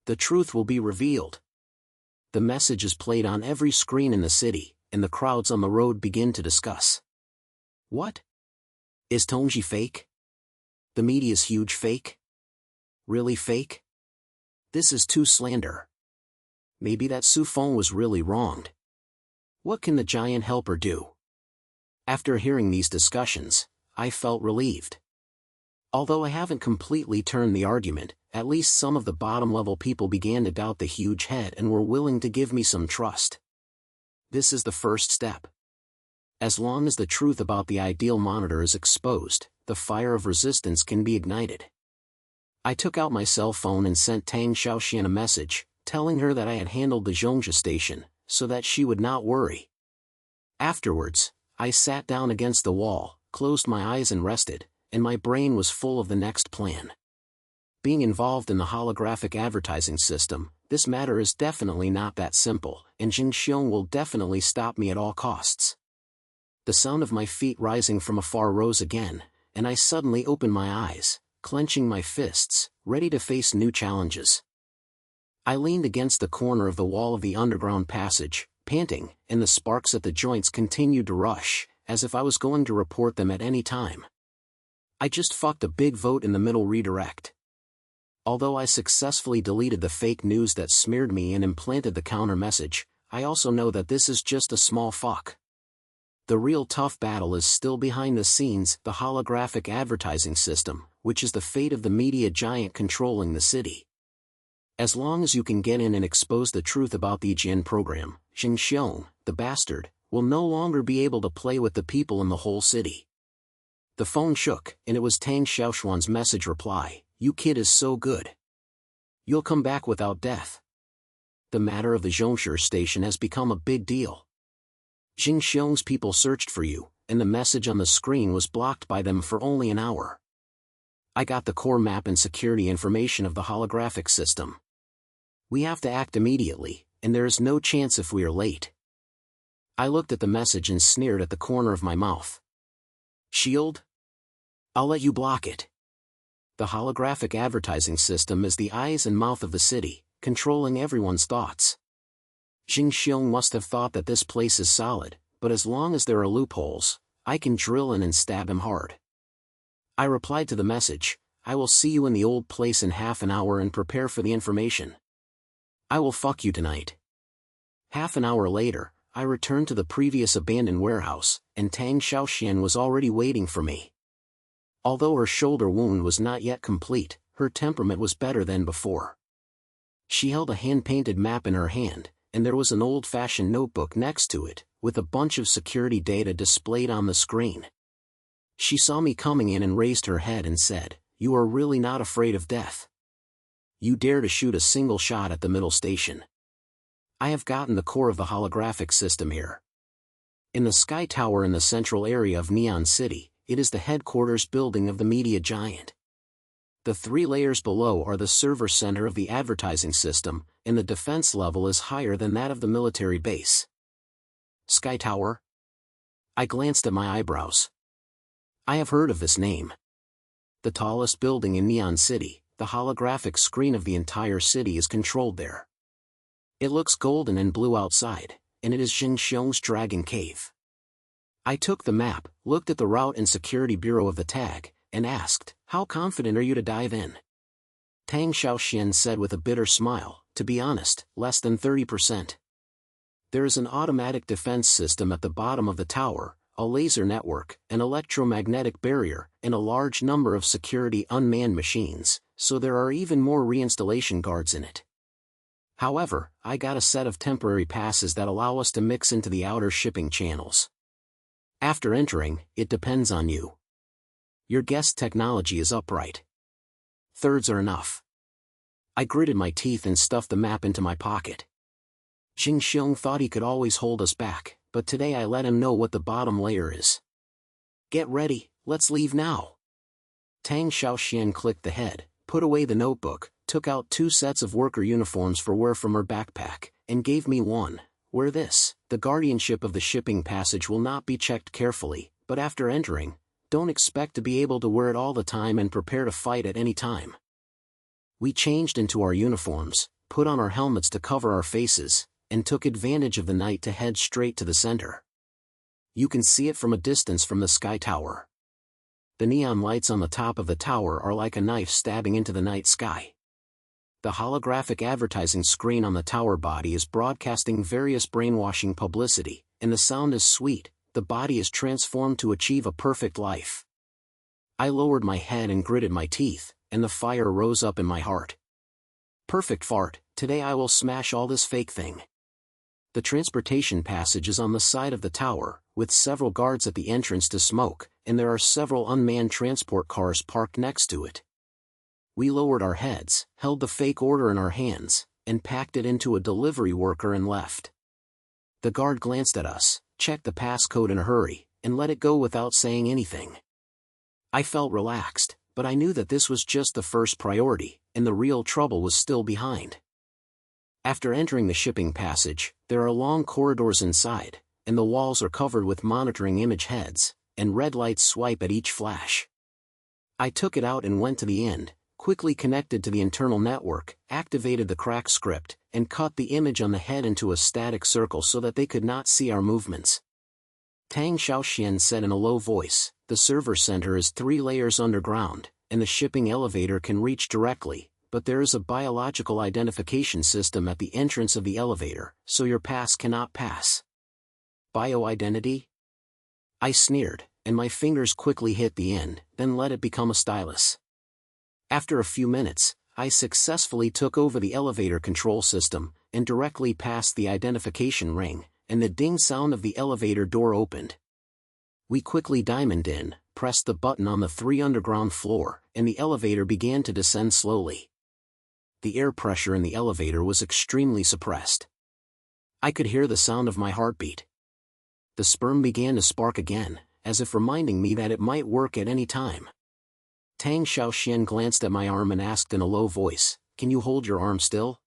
The truth will be revealed. The message is played on every screen in the city, and the crowds on the road begin to discuss. What? Is Tongji fake? The media's huge fake? Really fake? This is too slander. Maybe that Feng was really wronged. What can the giant helper do? After hearing these discussions, I felt relieved. Although I haven't completely turned the argument, at least some of the bottom-level people began to doubt the huge head and were willing to give me some trust. This is the first step. As long as the truth about the ideal monitor is exposed, the fire of resistance can be ignited. I took out my cell phone and sent Tang Xiaoxian a message, telling her that I had handled the Zhongzhi station, so that she would not worry. Afterwards, I sat down against the wall, closed my eyes and rested, and my brain was full of the next plan. Being involved in the holographic advertising system, this matter is definitely not that simple, and Jing Xiong will definitely stop me at all costs. The sound of my feet rising from afar rose again, and I suddenly opened my eyes, clenching my fists, ready to face new challenges. I leaned against the corner of the wall of the underground passage, panting, and the sparks at the joints continued to rush, as if I was going to report them at any time. I just fucked a big vote in the middle redirect. Although I successfully deleted the fake news that smeared me and implanted the counter message, I also know that this is just a small fuck. The real tough battle is still behind the scenes, the holographic advertising system, which is the fate of the media giant controlling the city. As long as you can get in and expose the truth about the Jian program, Jing Xiong, the bastard, will no longer be able to play with the people in the whole city. The phone shook, and it was Tang Xiaoshuan's message reply, "You kid is so good. You'll come back without death." The matter of the Zhongzhi station has become a big deal. Jing Xiong's people searched for you, and the message on the screen was blocked by them for only an hour. I got the core map and security information of the holographic system. We have to act immediately, and there is no chance if we are late. I looked at the message and sneered at the corner of my mouth. Shield? I'll let you block it. The holographic advertising system is the eyes and mouth of the city, controlling everyone's thoughts. Jing Xiong must have thought that this place is solid, but as long as there are loopholes, I can drill in and stab him hard. I replied to the message, "I will see you in the old place in half an hour and prepare for the information. I will fuck you tonight." Half an hour later, I returned to the previous abandoned warehouse, and Tang Xiaoxian was already waiting for me. Although her shoulder wound was not yet complete, her temperament was better than before. She held a hand-painted map in her hand, and there was an old-fashioned notebook next to it, with a bunch of security data displayed on the screen. She saw me coming in and raised her head and said, "You are really not afraid of death. You dare to shoot a single shot at the middle station. I have gotten the core of the holographic system here. In the Sky Tower in the central area of Neon City, it is the headquarters building of the media giant. The 3 layers below are the server center of the advertising system, and the defense level is higher than that of the military base." Sky Tower? I glanced at my eyebrows. I have heard of this name. The tallest building in Neon City, the holographic screen of the entire city is controlled there. It looks golden and blue outside, and it is Jing Xiong's Dragon Cave. I took the map, looked at the route and security bureau of the tag, and asked, "How confident are you to dive in?" Tang Xiaoxian said with a bitter smile, "To be honest, less than 30%. There is an automatic defense system at the bottom of the tower, a laser network, an electromagnetic barrier, and a large number of security unmanned machines, so there are even more reinstallation guards in it. However, I got a set of temporary passes that allow us to mix into the outer shipping channels. After entering, it depends on you. Your guest technology is upright. Thirds are enough. I gritted my teeth and stuffed the map into my pocket. Xing Xiong thought he could always hold us back, but today I let him know what the bottom layer is. Get ready, let's leave now. Tang Xiaoxian clicked the head, put away the notebook, took out 2 sets of worker uniforms for wear from her backpack, and gave me one. Wear this. The guardianship of the shipping passage will not be checked carefully, but after entering, don't expect to be able to wear it all the time and prepare to fight at any time. We changed into our uniforms, put on our helmets to cover our faces, and took advantage of the night to head straight to the center. You can see it from a distance from the sky tower. The neon lights on the top of the tower are like a knife stabbing into the night sky. The holographic advertising screen on the tower body is broadcasting various brainwashing publicity, and the sound is sweet. The body is transformed to achieve a perfect life. I lowered my head and gritted my teeth, and the fire rose up in my heart. Perfect fart, today I will smash all this fake thing. The transportation passage is on the side of the tower, with several guards at the entrance to smoke, and there are several unmanned transport cars parked next to it. We lowered our heads, held the fake order in our hands, and packed it into a delivery worker and left. The guard glanced at us, checked the passcode in a hurry, and let it go without saying anything. I felt relaxed, but I knew that this was just the first priority, and the real trouble was still behind. After entering the shipping passage, there are long corridors inside, and the walls are covered with monitoring image heads, and red lights swipe at each flash. I took it out and went to the end, quickly connected to the internal network, activated the crack script, and cut the image on the head into a static circle so that they could not see our movements. Tang Xiaoxian said in a low voice, "The server center is 3 layers underground, and the shipping elevator can reach directly, but there is a biological identification system at the entrance of the elevator, so your pass cannot pass." Bio-identity? I sneered, and my fingers quickly hit the end, then let it become a stylus. After a few minutes, I successfully took over the elevator control system, and directly passed the identification ring, and the ding sound of the elevator door opened. We quickly diamonded in, pressed the button on the 3 underground floor, and the elevator began to descend slowly. The air pressure in the elevator was extremely suppressed. I could hear the sound of my heartbeat. The sperm began to spark again, as if reminding me that it might work at any time. Tang Xiaoxian glanced at my arm and asked in a low voice, "Can you hold your arm still?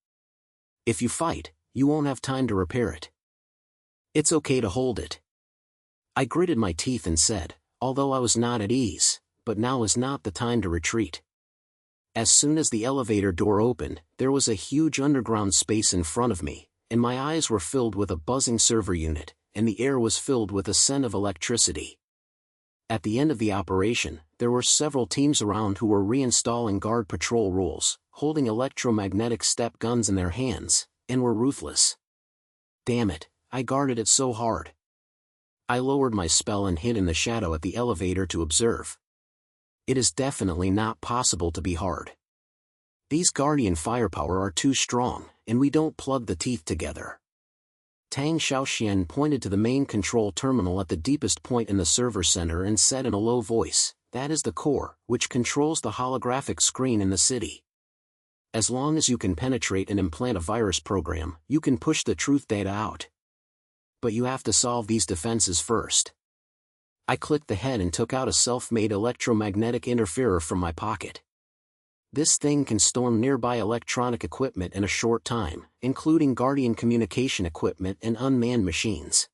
If you fight, you won't have time to repair it." "It's okay to hold it." I gritted my teeth and said, although I was not at ease, "But now is not the time to retreat." As soon as the elevator door opened, there was a huge underground space in front of me, and my eyes were filled with a buzzing server unit, and the air was filled with a scent of electricity. At the end of the operation, there were several teams around who were reinstalling guard patrol rules, holding electromagnetic step guns in their hands, and were ruthless. Damn it, I guarded it so hard. I lowered my spell and hid in the shadow at the elevator to observe. It is definitely not possible to be hard. These guardian firepower are too strong, and we don't plug the teeth together. Tang Xiaoxian pointed to the main control terminal at the deepest point in the server center and said in a low voice, "That is the core, which controls the holographic screen in the city. As long as you can penetrate and implant a virus program, you can push the truth data out. But you have to solve these defenses first." I clicked the head and took out a self-made electromagnetic interferer from my pocket. This thing can storm nearby electronic equipment in a short time, including Guardian communication equipment and unmanned machines.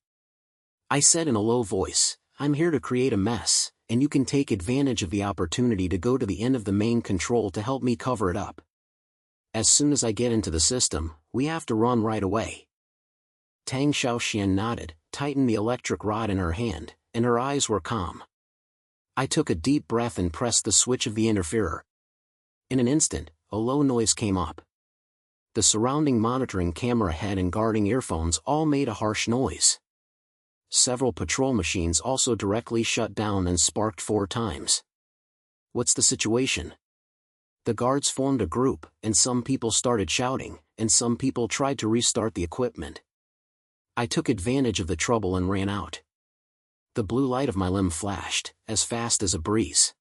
I said in a low voice, "I'm here to create a mess, and you can take advantage of the opportunity to go to the end of the main control to help me cover it up. As soon as I get into the system, we have to run right away." Tang Xiaoxian nodded, tightened the electric rod in her hand, and her eyes were calm. I took a deep breath and pressed the switch of the interferer. In an instant, a low noise came up. The surrounding monitoring camera head and guarding earphones all made a harsh noise. Several patrol machines also directly shut down and sparked 4 times. "What's the situation?" The guards formed a group, and some people started shouting, and some people tried to restart the equipment. I took advantage of the trouble and ran out. The blue light of my limb flashed, as fast as a breeze.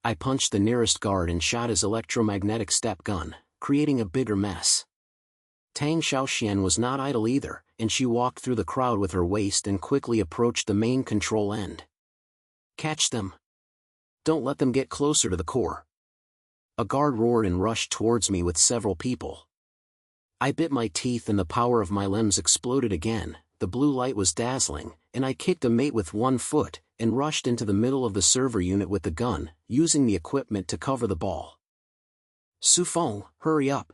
I punched the nearest guard and shot his electromagnetic step gun, creating a bigger mess. Tang Xiaoxian was not idle either, and she walked through the crowd with her waist and quickly approached the main control end. Catch them! Don't let them get closer to the core. A guard roared and rushed towards me with several people. I bit my teeth and the power of my limbs exploded again. The blue light was dazzling, and I kicked a mate with one foot, and rushed into the middle of the server unit with the gun, using the equipment to cover the ball. Feng, hurry up.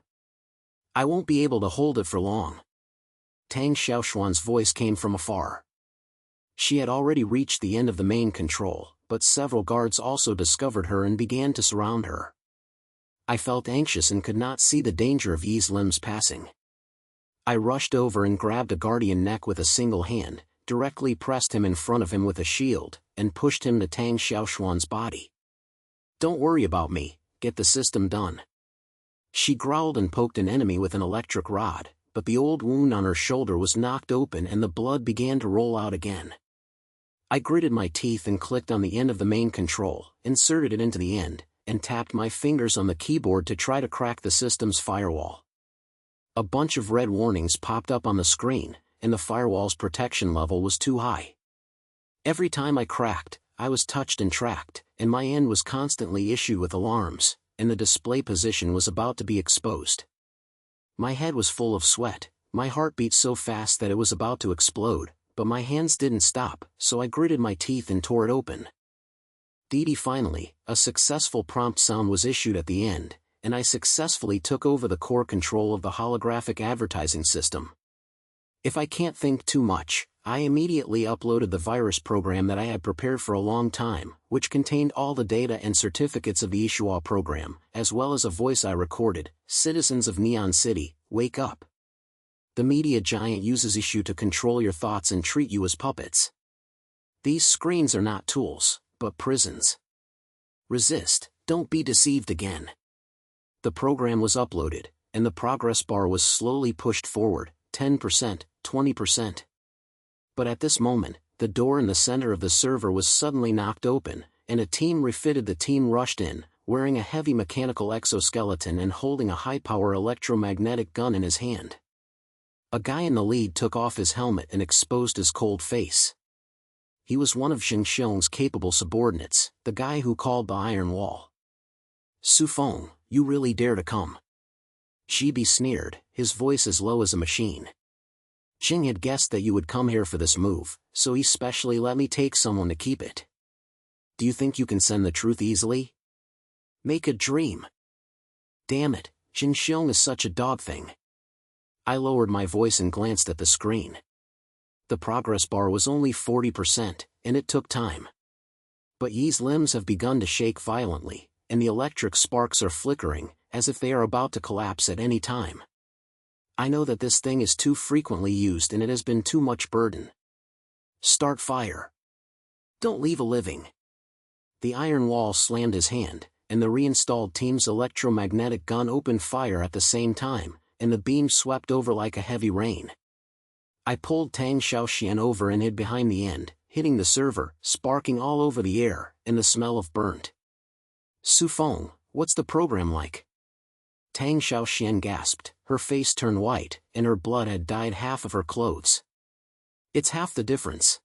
I won't be able to hold it for long. Tang Xiaoshuan's voice came from afar. She had already reached the end of the main control, but several guards also discovered her and began to surround her. I felt anxious and could not see the danger of Yi's limbs passing. I rushed over and grabbed a guardian neck with a single hand, directly pressed him in front of him with a shield, and pushed him to Tang Xiaoshuan's body. Don't worry about me, get the system done. She growled and poked an enemy with an electric rod, but the old wound on her shoulder was knocked open and the blood began to roll out again. I gritted my teeth and clicked on the end of the main control, inserted it into the end, and tapped my fingers on the keyboard to try to crack the system's firewall. A bunch of red warnings popped up on the screen, and the firewall's protection level was too high. Every time I cracked, I was touched and tracked, and my end was constantly issued with alarms, and the display position was about to be exposed. My head was full of sweat, my heart beat so fast that it was about to explode, but my hands didn't stop, so I gritted my teeth and tore it open. Finally, a successful prompt sound was issued at the end, and I successfully took over the core control of the holographic advertising system. If I can't think too much, I immediately uploaded the virus program that I had prepared for a long time, which contained all the data and certificates of the Ishua program, as well as a voice I recorded, "Citizens of Neon City, wake up. The media giant uses Ishu to control your thoughts and treat you as puppets. These screens are not tools, but prisons. Resist, don't be deceived again." The program was uploaded, and the progress bar was slowly pushed forward, 10%, 20%. But at this moment, the door in the center of the server was suddenly knocked open, and a team refitted. The team rushed in, wearing a heavy mechanical exoskeleton and holding a high-power electromagnetic gun in his hand. A guy in the lead took off his helmet and exposed his cold face. He was one of Xing Xiong's capable subordinates, the guy who called the Iron Wall. "Feng, you really dare to come?" Shibi sneered, his voice as low as a machine. "Xing had guessed that you would come here for this move, so he specially let me take someone to keep it. Do you think you can send the truth easily? Make a dream. Damn it, Xing Xiong is such a dog thing." I lowered my voice and glanced at the screen. The progress bar was only 40%, and it took time. But Yi's limbs have begun to shake violently, and the electric sparks are flickering, as if they are about to collapse at any time. I know that this thing is too frequently used and it has been too much burden. Start fire. Don't leave a living. The Iron Wall slammed his hand, and the reinstalled team's electromagnetic gun opened fire at the same time, and the beam swept over like a heavy rain. I pulled Tang Xiaoxian over and hid behind the end, hitting the server, sparking all over the air, and the smell of burnt. "Feng, what's the program like?" Tang Xiaoxian gasped, her face turned white, and her blood had dyed half of her clothes. "It's half the difference,"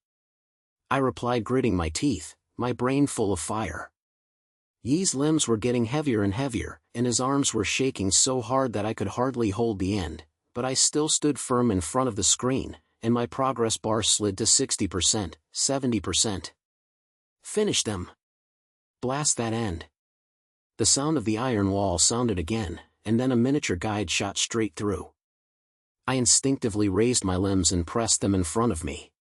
I replied, gritting my teeth, my brain full of fire. Yi's limbs were getting heavier and heavier, and his arms were shaking so hard that I could hardly hold the end, but I still stood firm in front of the screen, and my progress bar slid to 60%, 70%. "Finish them. Blast that end." The sound of the Iron Wall sounded again, and then a miniature guide shot straight through. I instinctively raised my limbs and pressed them in front of me.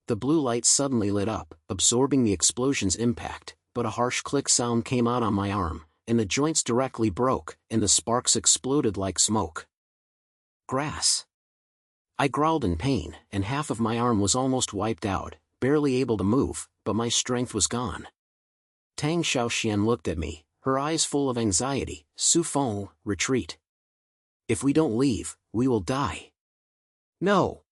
The blue light suddenly lit up, absorbing the explosion's impact, but a harsh click sound came out on my arm, and the joints directly broke, and the sparks exploded like smoke. Grass. I growled in pain, and half of my arm was almost wiped out, barely able to move, but my strength was gone. Tang Xiaoxian looked at me, her eyes full of anxiety. Feng, retreat. If we don't leave, we will die. No.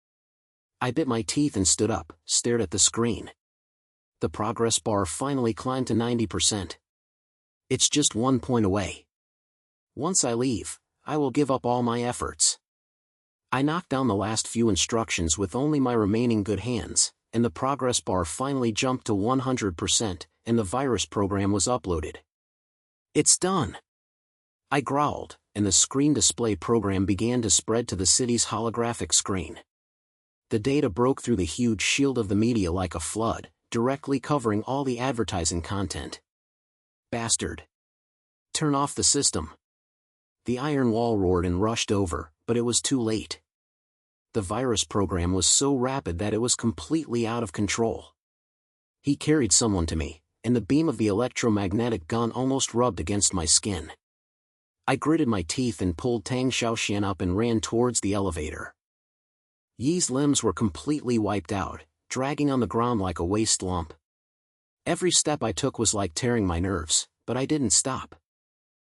I bit my teeth and stood up, stared at the screen. The progress bar finally climbed to 90%. It's just 1 point away. Once I leave, I will give up all my efforts. I knocked down the last few instructions with only my remaining good hands, and the progress bar finally jumped to 100%, and the virus program was uploaded. It's done! I growled, and the screen display program began to spread to the city's holographic screen. The data broke through the huge shield of the media like a flood, directly covering all the advertising content. Bastard! Turn off the system! The iron wall roared and rushed over, but it was too late. The virus program was so rapid that it was completely out of control. He carried someone to me, and the beam of the electromagnetic gun almost rubbed against my skin. I gritted my teeth and pulled Tang Xiaoxian up and ran towards the elevator. Yi's limbs were completely wiped out, dragging on the ground like a waste lump. Every step I took was like tearing my nerves, but I didn't stop.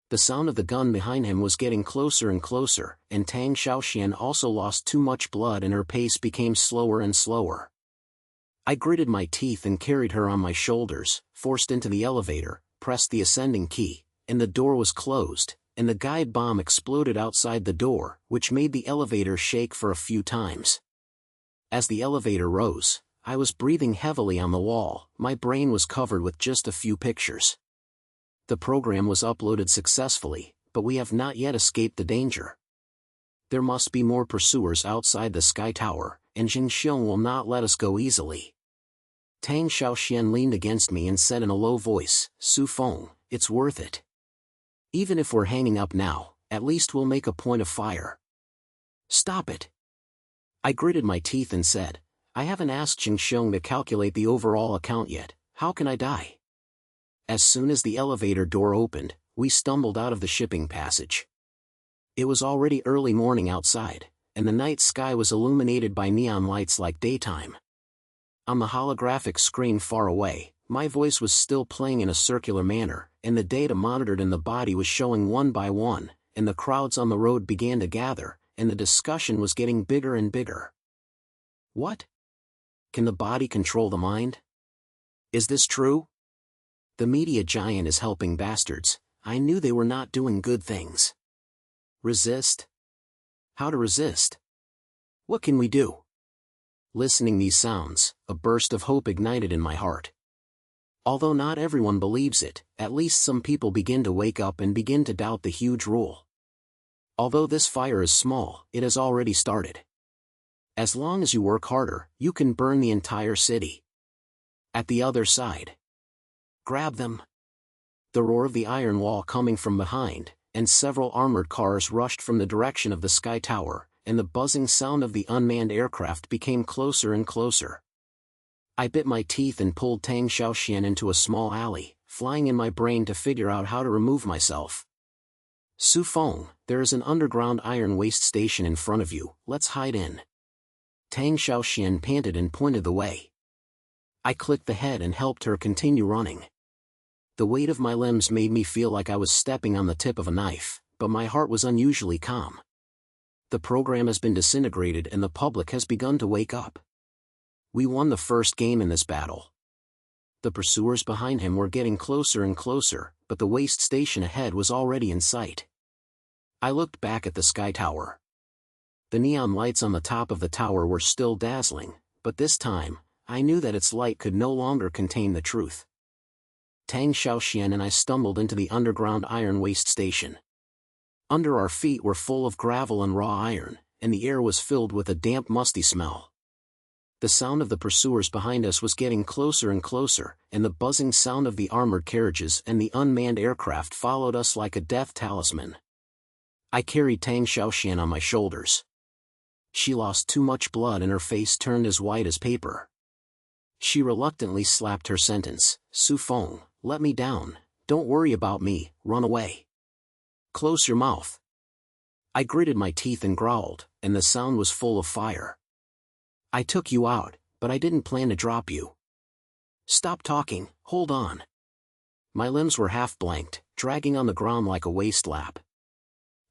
The sound of the gun behind him was getting closer and closer, and Tang Xiaoxian also lost too much blood and her pace became slower and slower. I gritted my teeth and carried her on my shoulders, forced into the elevator, pressed the ascending key, and the door was closed, and the guide bomb exploded outside the door, which made the elevator shake for a few times. As the elevator rose, I was breathing heavily on the wall, my brain was covered with just a few pictures. The program was uploaded successfully, but we have not yet escaped the danger. There must be more pursuers outside the Sky Tower, and Jingxiong will not let us go easily. Tang Xiaoxian leaned against me and said in a low voice, Feng, it's worth it. Even if we're hanging up now, at least we'll make a point of fire. Stop it. I gritted my teeth and said, I haven't asked Jingxiong to calculate the overall account yet, how can I die? As soon as the elevator door opened, we stumbled out of the shipping passage. It was already early morning outside, and the night sky was illuminated by neon lights like daytime. On the holographic screen far away, my voice was still playing in a circular manner, and the data monitored in the body was showing one by one, and the crowds on the road began to gather, and the discussion was getting bigger and bigger. What? Can the body control the mind? Is this true? The media giant is helping bastards. I knew they were not doing good things. Resist? How to resist? What can we do? Listening these sounds, a burst of hope ignited in my heart. Although not everyone believes it, at least some people begin to wake up and begin to doubt the huge rule. Although this fire is small, it has already started. As long as you work harder, you can burn the entire city. At the other side. Grab them. The roar of the iron wall coming from behind, and several armored cars rushed from the direction of the Sky Tower, and the buzzing sound of the unmanned aircraft became closer and closer. I bit my teeth and pulled Tang Xiaoxian into a small alley, flying in my brain to figure out how to remove myself. Feng, there is an underground iron waste station in front of you, let's hide in. Tang Xiaoxian panted and pointed the way. I clicked the head and helped her continue running. The weight of my limbs made me feel like I was stepping on the tip of a knife, but my heart was unusually calm. The program has been disintegrated and the public has begun to wake up. We won the first game in this battle. The pursuers behind him were getting closer and closer, but the waste station ahead was already in sight. I looked back at the Sky Tower. The neon lights on the top of the tower were still dazzling, but this time, I knew that its light could no longer contain the truth. Tang Xiaoxian and I stumbled into the underground iron waste station. Under our feet were full of gravel and raw iron, and the air was filled with a damp musty smell. The sound of the pursuers behind us was getting closer and closer, and the buzzing sound of the armored carriages and the unmanned aircraft followed us like a death talisman. I carried Tang Xiaoxian on my shoulders. She lost too much blood and her face turned as white as paper. She reluctantly slapped her sentence, Feng, let me down, don't worry about me, run away. Close your mouth. I gritted my teeth and growled, and the sound was full of fire. I took you out, but I didn't plan to drop you. Stop talking, hold on. My limbs were half blanked, dragging on the ground like a waist lap.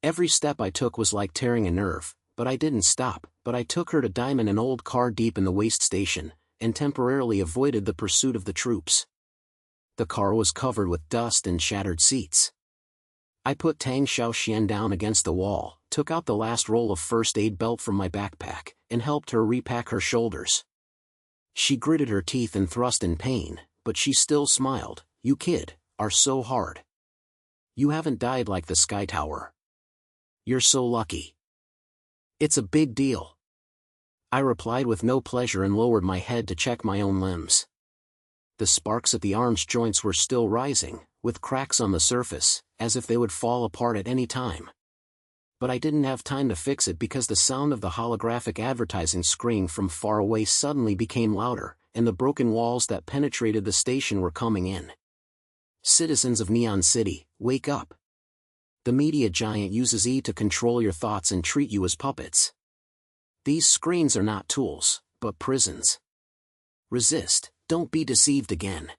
Every step I took was like tearing a nerve, but I didn't stop. But I took her to diamond an old car deep in the waste station, and temporarily avoided the pursuit of the troops. The car was covered with dust and shattered seats. I put Tang Xiaoxian down against the wall, took out the last roll of first aid belt from my backpack, and helped her repack her shoulders. She gritted her teeth and thrust in pain, but she still smiled. "You kid, are so hard. You haven't died like the Sky Tower. You're so lucky." "It's a big deal," I replied with no pleasure and lowered my head to check my own limbs. The sparks at the arms joints were still rising, with cracks on the surface, as if they would fall apart at any time. But I didn't have time to fix it because the sound of the holographic advertising screen from far away suddenly became louder, and the broken walls that penetrated the station were coming in. "Citizens of Neon City, wake up. The media giant uses E to control your thoughts and treat you as puppets. These screens are not tools, but prisons. Resist, don't be deceived again."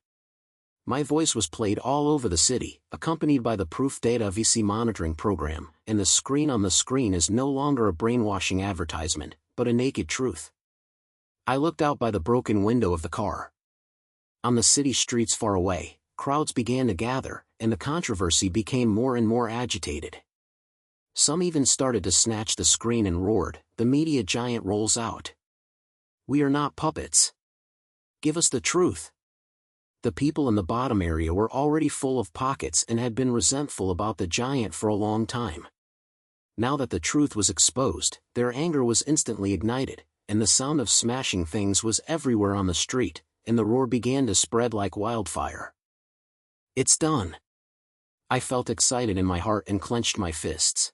My voice was played all over the city, accompanied by the proof data VC monitoring program, and the screen on the screen is no longer a brainwashing advertisement, but a naked truth. I looked out by the broken window of the car. On the city streets far away, crowds began to gather, and the controversy became more and more agitated. Some even started to snatch the screen and roared, "The media giant rolls out. We are not puppets. Give us the truth." The people in the bottom area were already full of pockets and had been resentful about the giant for a long time. Now that the truth was exposed, their anger was instantly ignited, and the sound of smashing things was everywhere on the street, and the roar began to spread like wildfire. "It's done." I felt excited in my heart and clenched my fists.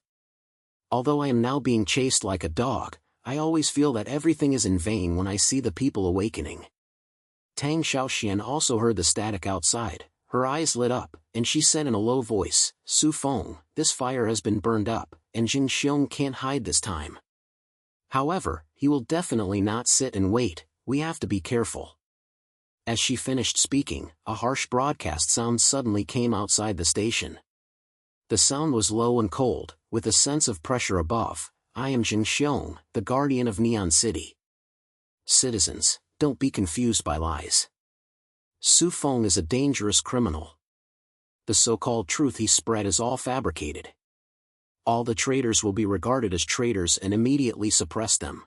Although I am now being chased like a dog, I always feel that everything is in vain when I see the people awakening. Tang Xiaoxian also heard the static outside. Her eyes lit up, and she said in a low voice, "Su Feng, this fire has been burned up, and Jing Xiong can't hide this time. However, he will definitely not sit and wait. We have to be careful." As she finished speaking, a harsh broadcast sound suddenly came outside the station. The sound was low and cold, with a sense of pressure above. "I am Jing Xiong, the guardian of Neon City. Citizens, don't be confused by lies. Su Feng is a dangerous criminal. The so-called truth he spread is all fabricated. All the traitors will be regarded as traitors and immediately suppress them.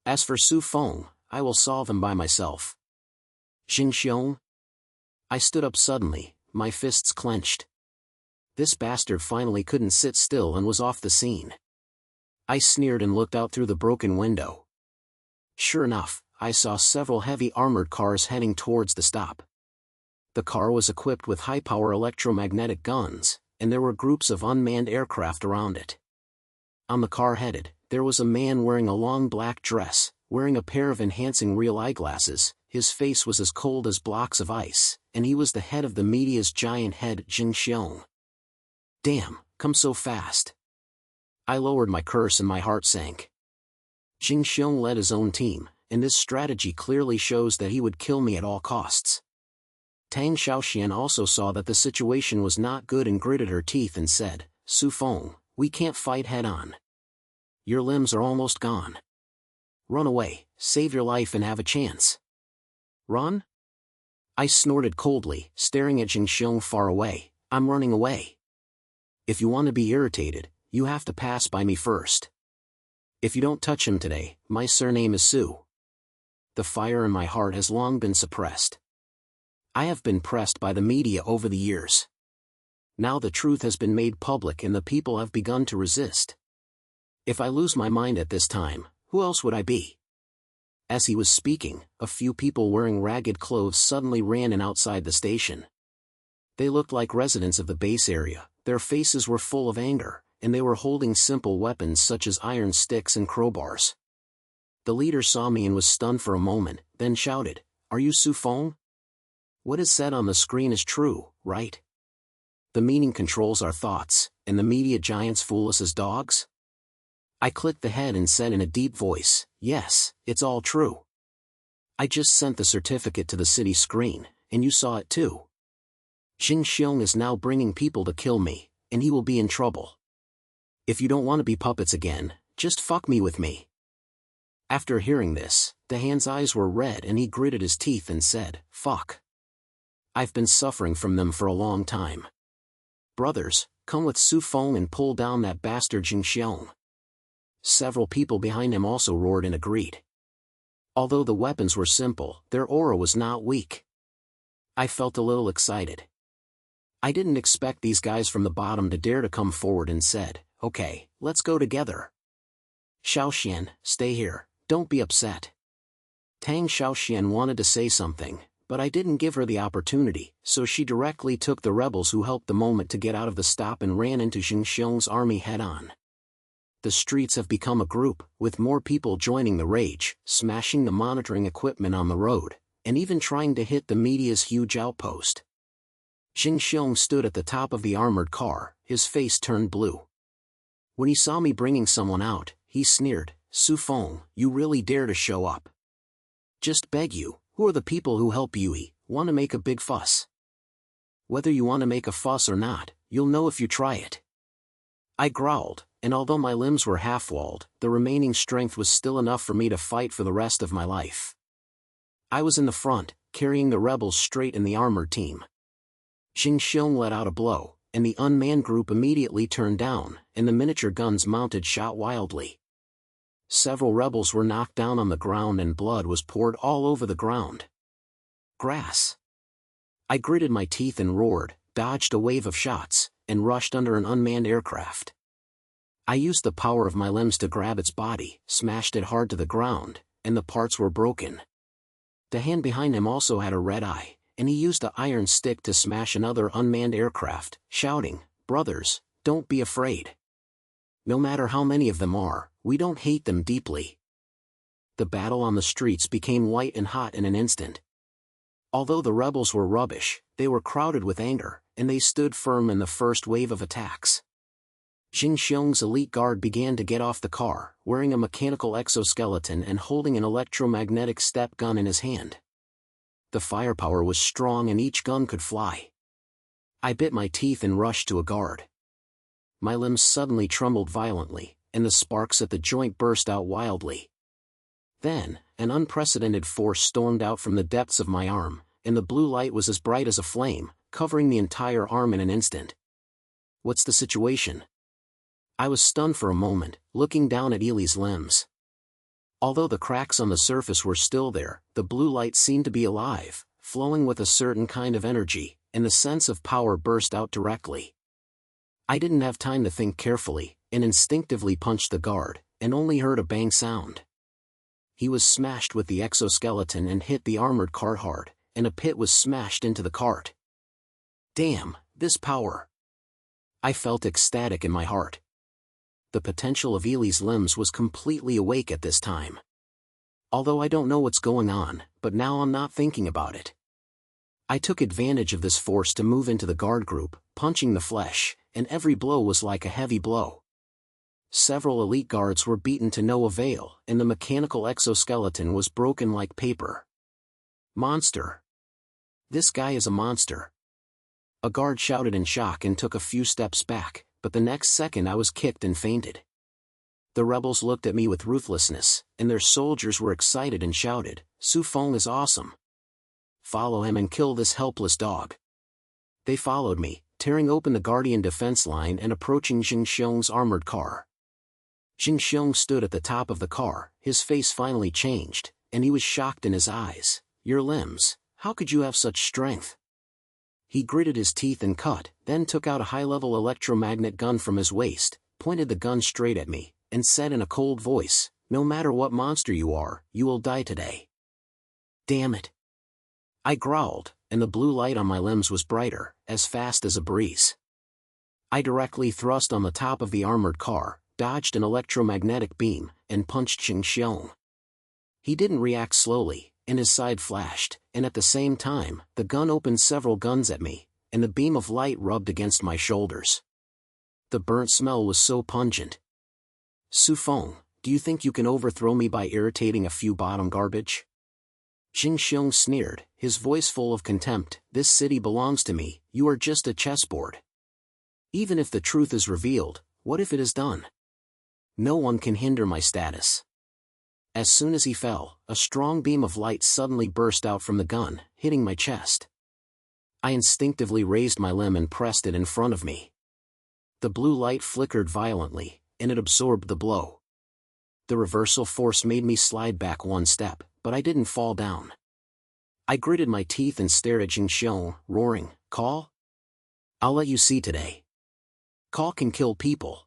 As for Su Feng, I will solve him by myself." "Jing Xiong?" I stood up suddenly, my fists clenched. This bastard finally couldn't sit still and was off the scene. I sneered and looked out through the broken window. Sure enough, I saw several heavy armored cars heading towards the stop. The car was equipped with high-power electromagnetic guns, and there were groups of unmanned aircraft around it. On the car headed, there was a man wearing a long black dress, wearing a pair of enhancing real eyeglasses. His face was as cold as blocks of ice, and he was the head of the media's giant head, Jing Xiong. Damn, come so fast. I lowered my curse and my heart sank. Jing Xiong led his own team, and this strategy clearly shows that he would kill me at all costs. Tang Xiaoxian also saw that the situation was not good and gritted her teeth and said, "Su Feng, we can't fight head-on. Your limbs are almost gone. Run away, save your life and have a chance." "Run?" I snorted coldly, staring at Jing Xiong far away. "I'm running away. If you want to be irritated, you have to pass by me first. If you don't touch him today, my surname is Su." The fire in my heart has long been suppressed. I have been pressed by the media over the years. Now the truth has been made public and the people have begun to resist. If I lose my mind at this time, who else would I be? As he was speaking, a few people wearing ragged clothes suddenly ran in outside the station. They looked like residents of the base area, their faces were full of anger, and they were holding simple weapons such as iron sticks and crowbars. The leader saw me and was stunned for a moment, then shouted, "Are you Su Feng? What is said on the screen is true, right? The meaning controls our thoughts, and the media giants fool us as dogs?" I clicked the head and said in a deep voice, "Yes, it's all true. I just sent the certificate to the city screen, and you saw it too." Xing Xiong is now bringing people to kill me, and he will be in trouble. If you don't want to be puppets again, just fuck me with me. After hearing this, the Han's eyes were red and he gritted his teeth and said, fuck. I've been suffering from them for a long time. Brothers, come with Su Feng and pull down that bastard Xing Xiong. Several people behind him also roared and agreed. Although the weapons were simple, their aura was not weak. I felt a little excited. I didn't expect these guys from the bottom to dare to come forward and said, okay, let's go together. Xiaoxian, stay here, don't be upset. Tang Xiaoxian wanted to say something, but I didn't give her the opportunity, so she directly took the rebels who helped the moment to get out of the stop and ran into Xing Xiong's army head-on. The streets have become a group, with more people joining the rage, smashing the monitoring equipment on the road, and even trying to hit the media's huge outpost. Xing Xiong stood at the top of the armored car, his face turned blue. When he saw me bringing someone out, he sneered, Su Feng, you really dare to show up. Just beg you, who are the people who help Yui, want to make a big fuss? Whether you want to make a fuss or not, you'll know if you try it. I growled, and although my limbs were half-walled, the remaining strength was still enough for me to fight for the rest of my life. I was in the front, carrying the rebels straight in the armored team. Xing Xiong let out a blow, and the unmanned group immediately turned down, and the miniature guns mounted shot wildly. Several rebels were knocked down on the ground and blood was poured all over the ground. Grass. I gritted my teeth and roared, dodged a wave of shots, and rushed under an unmanned aircraft. I used the power of my limbs to grab its body, smashed it hard to the ground, and the parts were broken. The hand behind him also had a red eye, and he used the iron stick to smash another unmanned aircraft, shouting, brothers, don't be afraid. No matter how many of them are, we don't hate them deeply. The battle on the streets became white and hot in an instant. Although the rebels were rubbish, they were crowded with anger, and they stood firm in the first wave of attacks. Xing Xiong's elite guard began to get off the car, wearing a mechanical exoskeleton and holding an electromagnetic step gun in his hand. The firepower was strong and each gun could fly. I bit my teeth and rushed to a guard. My limbs suddenly trembled violently, and the sparks at the joint burst out wildly. Then, an unprecedented force stormed out from the depths of my arm, and the blue light was as bright as a flame, covering the entire arm in an instant. What's the situation? I was stunned for a moment, looking down at Ili's limbs. Although the cracks on the surface were still there, the blue light seemed to be alive, flowing with a certain kind of energy, and the sense of power burst out directly. I didn't have time to think carefully, and instinctively punched the guard, and only heard a bang sound. He was smashed with the exoskeleton and hit the armored cart hard, and a pit was smashed into the cart. Damn, this power! I felt ecstatic in my heart. The potential of Ili's limbs was completely awake at this time. Although I don't know what's going on, but now I'm not thinking about it. I took advantage of this force to move into the guard group, punching the flesh, and every blow was like a heavy blow. Several elite guards were beaten to no avail, and the mechanical exoskeleton was broken like paper. Monster! This guy is a monster. A guard shouted in shock and took a few steps back, but the next second I was kicked and fainted. The rebels looked at me with ruthlessness, and their soldiers were excited and shouted, Su Feng is awesome. Follow him and kill this helpless dog. They followed me, tearing open the Guardian defense line and approaching Xing Xiong's armored car. Xing Xiong stood at the top of the car, his face finally changed, and he was shocked in his eyes. Your limbs, how could you have such strength? He gritted his teeth and cut, then took out a high-level electromagnet gun from his waist, pointed the gun straight at me, and said in a cold voice, no matter what monster you are, you will die today. Damn it! I growled, and the blue light on my limbs was brighter, as fast as a breeze. I directly thrust on the top of the armored car, dodged an electromagnetic beam, and punched Xing Xiong. He didn't react slowly, and his side flashed, and at the same time, the gun opened several guns at me, and the beam of light rubbed against my shoulders. The burnt smell was so pungent. Su Feng, do you think you can overthrow me by irritating a few bottom garbage? Jing Xiong sneered, his voice full of contempt. This city belongs to me, you are just a chessboard. Even if the truth is revealed, what if it is done? No one can hinder my status. As soon as he fell, a strong beam of light suddenly burst out from the gun, hitting my chest. I instinctively raised my limb and pressed it in front of me. The blue light flickered violently, and it absorbed the blow. The reversal force made me slide back one step, but I didn't fall down. I gritted my teeth and stared at Jing Xiong, roaring, "Call? I'll let you see today. Call can kill people."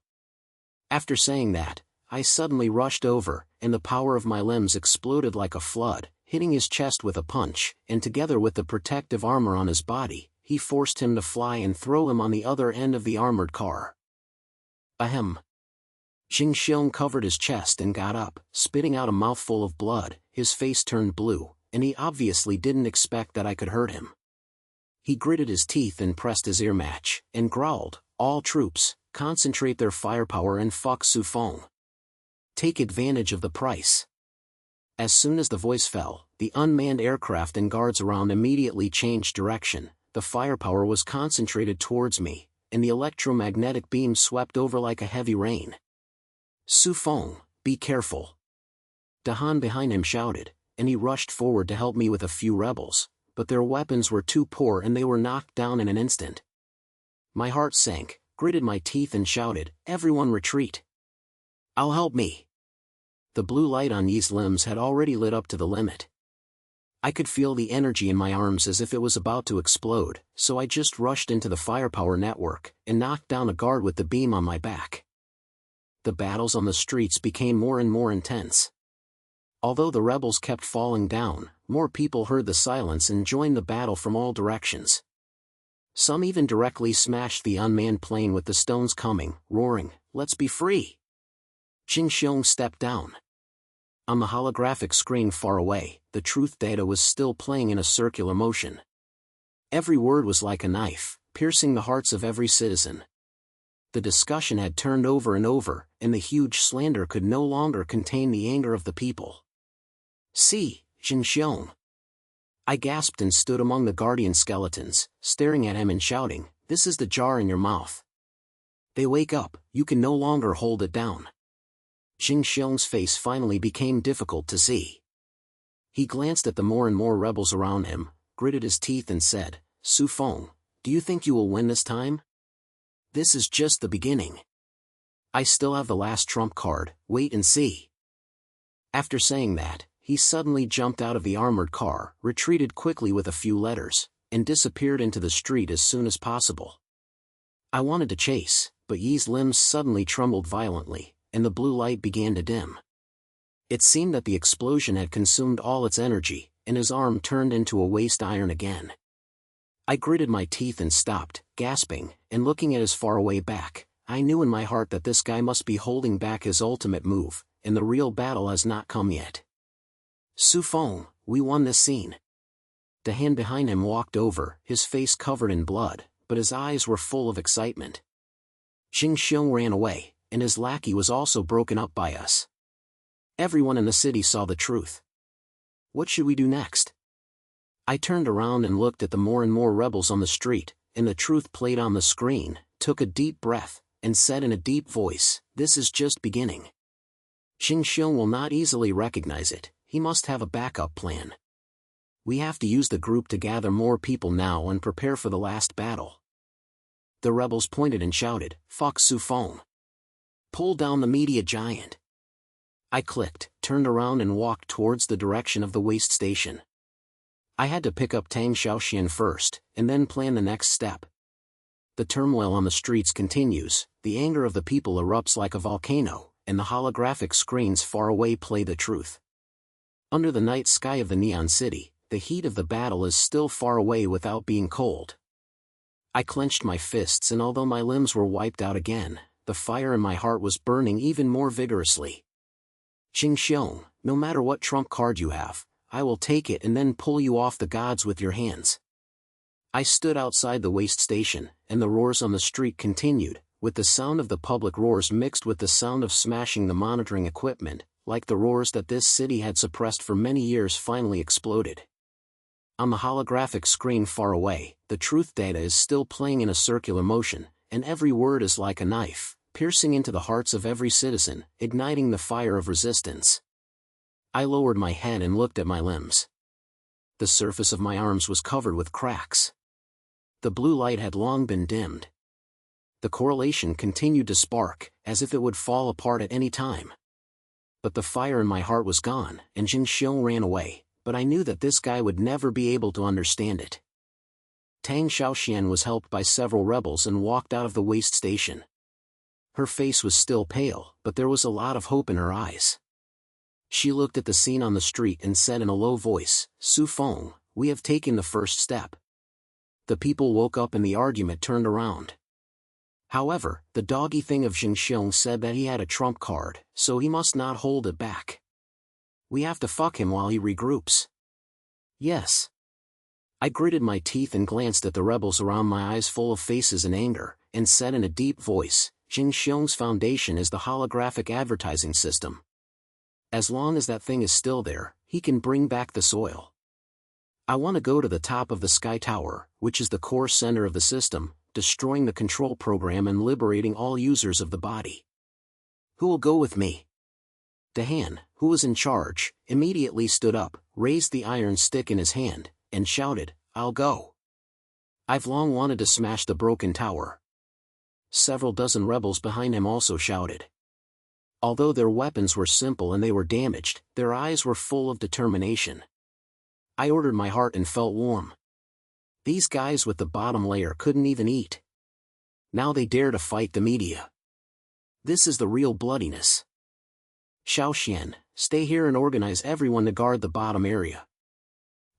After saying that, I suddenly rushed over, and the power of my limbs exploded like a flood, hitting his chest with a punch, and together with the protective armor on his body, he forced him to fly and throw him on the other end of the armored car. Ahem. Jing Xiong covered his chest and got up, spitting out a mouthful of blood. His face turned blue, and he obviously didn't expect that I could hurt him. He gritted his teeth and pressed his ear match, and growled, "All troops, concentrate their firepower and fuck Su Feng. Take advantage of the price." As soon as the voice fell, the unmanned aircraft and guards around immediately changed direction. The firepower was concentrated towards me, and the electromagnetic beam swept over like a heavy rain. "Su Feng, be careful." Dahan behind him shouted, and he rushed forward to help me with a few rebels, but their weapons were too poor and they were knocked down in an instant. My heart sank, gritted my teeth and shouted, "Everyone retreat. I'll help me." The blue light on Yi's limbs had already lit up to the limit. I could feel the energy in my arms as if it was about to explode, so I just rushed into the firepower network, and knocked down a guard with the beam on my back. The battles on the streets became more and more intense. Although the rebels kept falling down, more people heard the silence and joined the battle from all directions. Some even directly smashed the unmanned plane with the stones coming, roaring, "Let's be free!" Jing Xiong stepped down. On the holographic screen far away, the truth data was still playing in a circular motion. Every word was like a knife, piercing the hearts of every citizen. The discussion had turned over and over, and the huge slander could no longer contain the anger of the people. "See, Jing Xiong." I gasped and stood among the guardian skeletons, staring at him and shouting, "This is the jar in your mouth. They wake up, you can no longer hold it down." Jing Xiong's face finally became difficult to see. He glanced at the more and more rebels around him, gritted his teeth and said, "Su Feng, do you think you will win this time? This is just the beginning. I still have the last trump card, wait and see." After saying that, he suddenly jumped out of the armored car, retreated quickly with a few letters, and disappeared into the street as soon as possible. I wanted to chase, but Yi's limbs suddenly trembled violently, and the blue light began to dim. It seemed that the explosion had consumed all its energy, and his arm turned into a waste iron again. I gritted my teeth and stopped, gasping, and looking at his faraway back. I knew in my heart that this guy must be holding back his ultimate move, and the real battle has not come yet. "Su Feng, we won this scene." The hand behind him walked over, his face covered in blood, but his eyes were full of excitement. Jing Xiong ran away, and his lackey was also broken up by us. Everyone in the city saw the truth. What should we do next? I turned around and looked at the more and more rebels on the street, and the truth played on the screen, took a deep breath, and said in a deep voice, "This is just beginning. Jing Xiong will not easily recognize it, he must have a backup plan. We have to use the group to gather more people now and prepare for the last battle." The rebels pointed and shouted, "Fuck Su Feng. Pull down the media giant." I clicked, turned around and walked towards the direction of the waste station. I had to pick up Tang Xiaoxian first, and then plan the next step. The turmoil on the streets continues, the anger of the people erupts like a volcano, and the holographic screens far away play the truth. Under the night sky of the Neon City, the heat of the battle is still far away without being cold. I clenched my fists, and although my limbs were wiped out again, the fire in my heart was burning even more vigorously. "Jing Xiong, no matter what trump card you have, I will take it and then pull you off the gods with your hands." I stood outside the waste station, and the roars on the street continued, with the sound of the public roars mixed with the sound of smashing the monitoring equipment, like the roars that this city had suppressed for many years finally exploded. On the holographic screen far away, the truth data is still playing in a circular motion, and every word is like a knife, piercing into the hearts of every citizen, igniting the fire of resistance. I lowered my head and looked at my limbs. The surface of my arms was covered with cracks. The blue light had long been dimmed. The correlation continued to spark, as if it would fall apart at any time. But the fire in my heart was gone, and Jing Xiong ran away, but I knew that this guy would never be able to understand it. Tang Xiaoxian was helped by several rebels and walked out of the waste station. Her face was still pale, but there was a lot of hope in her eyes. She looked at the scene on the street and said in a low voice, "Su Feng, we have taken the first step." The people woke up and the argument turned around. However, the doggy thing of Jing Xiong said that he had a trump card, so he must not hold it back. We have to fuck him while he regroups. Yes. I gritted my teeth and glanced at the rebels around, my eyes full of faces and anger, and said in a deep voice, "Jing Xiong's foundation is the holographic advertising system. As long as that thing is still there, he can bring back the soil. I want to go to the top of the Sky Tower, which is the core center of the system, destroying the control program and liberating all users of the body. Who will go with me?" Dahan, who was in charge, immediately stood up, raised the iron stick in his hand, and shouted, "I'll go. I've long wanted to smash the broken tower." Several dozen rebels behind him also shouted. Although their weapons were simple and they were damaged, their eyes were full of determination. I ordered my heart and felt warm. These guys with the bottom layer couldn't even eat. Now they dare to fight the media. This is the real bloodiness. Xiaoxian, stay here and organize everyone to guard the bottom area.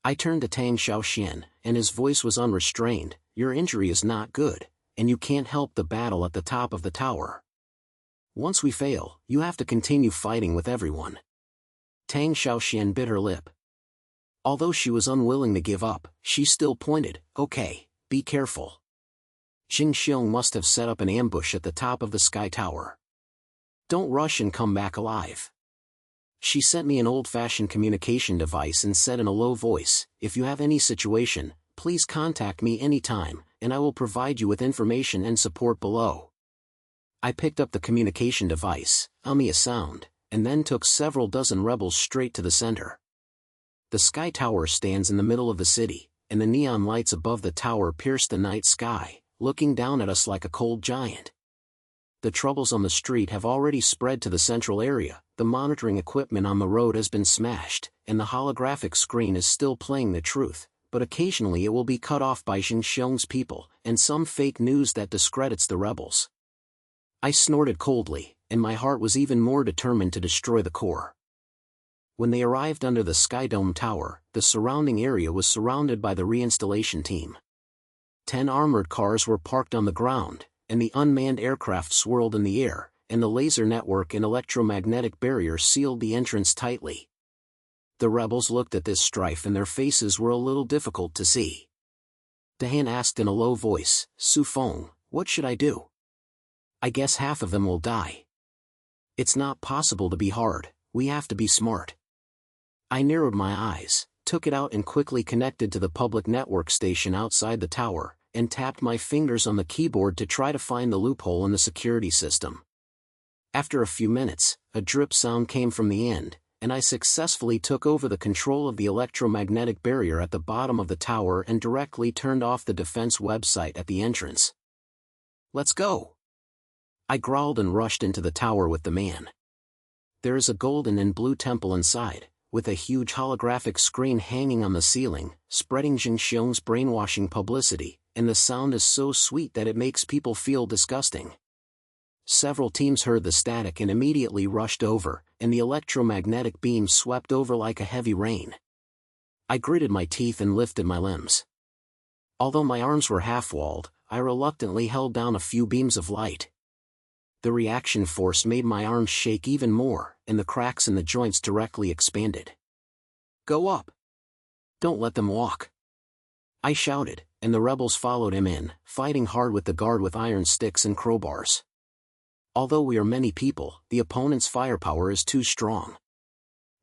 I turned to Tang Xiaoxian, and his voice was unrestrained. Your injury is not good, and you can't help the battle at the top of the tower. Once we fail, you have to continue fighting with everyone. Tang Xiaoxian bit her lip. Although she was unwilling to give up, she still pointed, "Okay, be careful. Jing Xiong must have set up an ambush at the top of the Sky Tower. Don't rush and come back alive." She sent me an old-fashioned communication device and said in a low voice, "If you have any situation, please contact me anytime, and I will provide you with information and support below." I picked up the communication device, a sound, and then took several dozen rebels straight to the center. The Sky Tower stands in the middle of the city, and the neon lights above the tower pierce the night sky, looking down at us like a cold giant. The troubles on the street have already spread to the central area, the monitoring equipment on the road has been smashed, and the holographic screen is still playing the truth, but occasionally it will be cut off by Jing Xiong's people, and some fake news that discredits the rebels. I snorted coldly, and my heart was even more determined to destroy the core. When they arrived under the Sky Dome Tower, the surrounding area was surrounded by the reinstallation team. 10 armored cars were parked on the ground, and the unmanned aircraft swirled in the air, and the laser network and electromagnetic barrier sealed the entrance tightly. The rebels looked at this strife and their faces were a little difficult to see. Dahan asked in a low voice, "Su Feng, what should I do? I guess half of them will die. It's not possible to be hard, we have to be smart." I narrowed my eyes, took it out and quickly connected to the public network station outside the tower, and tapped my fingers on the keyboard to try to find the loophole in the security system. After a few minutes, a drip sound came from the end, and I successfully took over the control of the electromagnetic barrier at the bottom of the tower and directly turned off the defense website at the entrance. "Let's go!" I growled and rushed into the tower with the man. There is a golden and blue temple inside, with a huge holographic screen hanging on the ceiling, spreading Jing Xiong's brainwashing publicity, and the sound is so sweet that it makes people feel disgusting. Several teams heard the static and immediately rushed over, and the electromagnetic beam swept over like a heavy rain. I gritted my teeth and lifted my limbs. Although my arms were half-walled, I reluctantly held down a few beams of light. The reaction force made my arms shake even more, and the cracks in the joints directly expanded. "Go up! Don't let them walk!" I shouted, and the rebels followed him in, fighting hard with the guard with iron sticks and crowbars. Although we are many people, the opponent's firepower is too strong.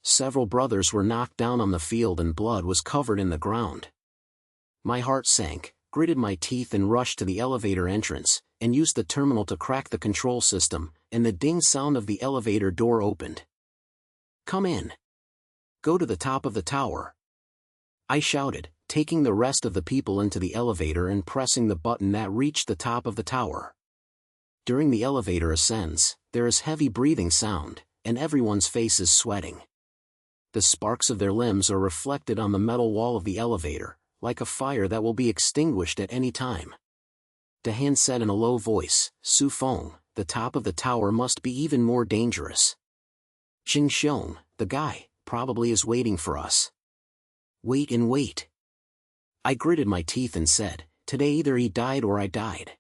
Several brothers were knocked down on the field and blood was covered in the ground. My heart sank, gritted my teeth and rushed to the elevator entrance, and used the terminal to crack the control system, and the ding sound of the elevator door opened. "Come in. Go to the top of the tower," I shouted, taking the rest of the people into the elevator and pressing the button that reached the top of the tower. During the elevator ascends, there is heavy breathing sound, and everyone's face is sweating. The sparks of their limbs are reflected on the metal wall of the elevator, like a fire that will be extinguished at any time. Dahan said in a low voice, "Feng, the top of the tower must be even more dangerous. Xingxiong, the guy, probably is waiting for us. Wait and wait." I gritted my teeth and said, "Today either he died or I died."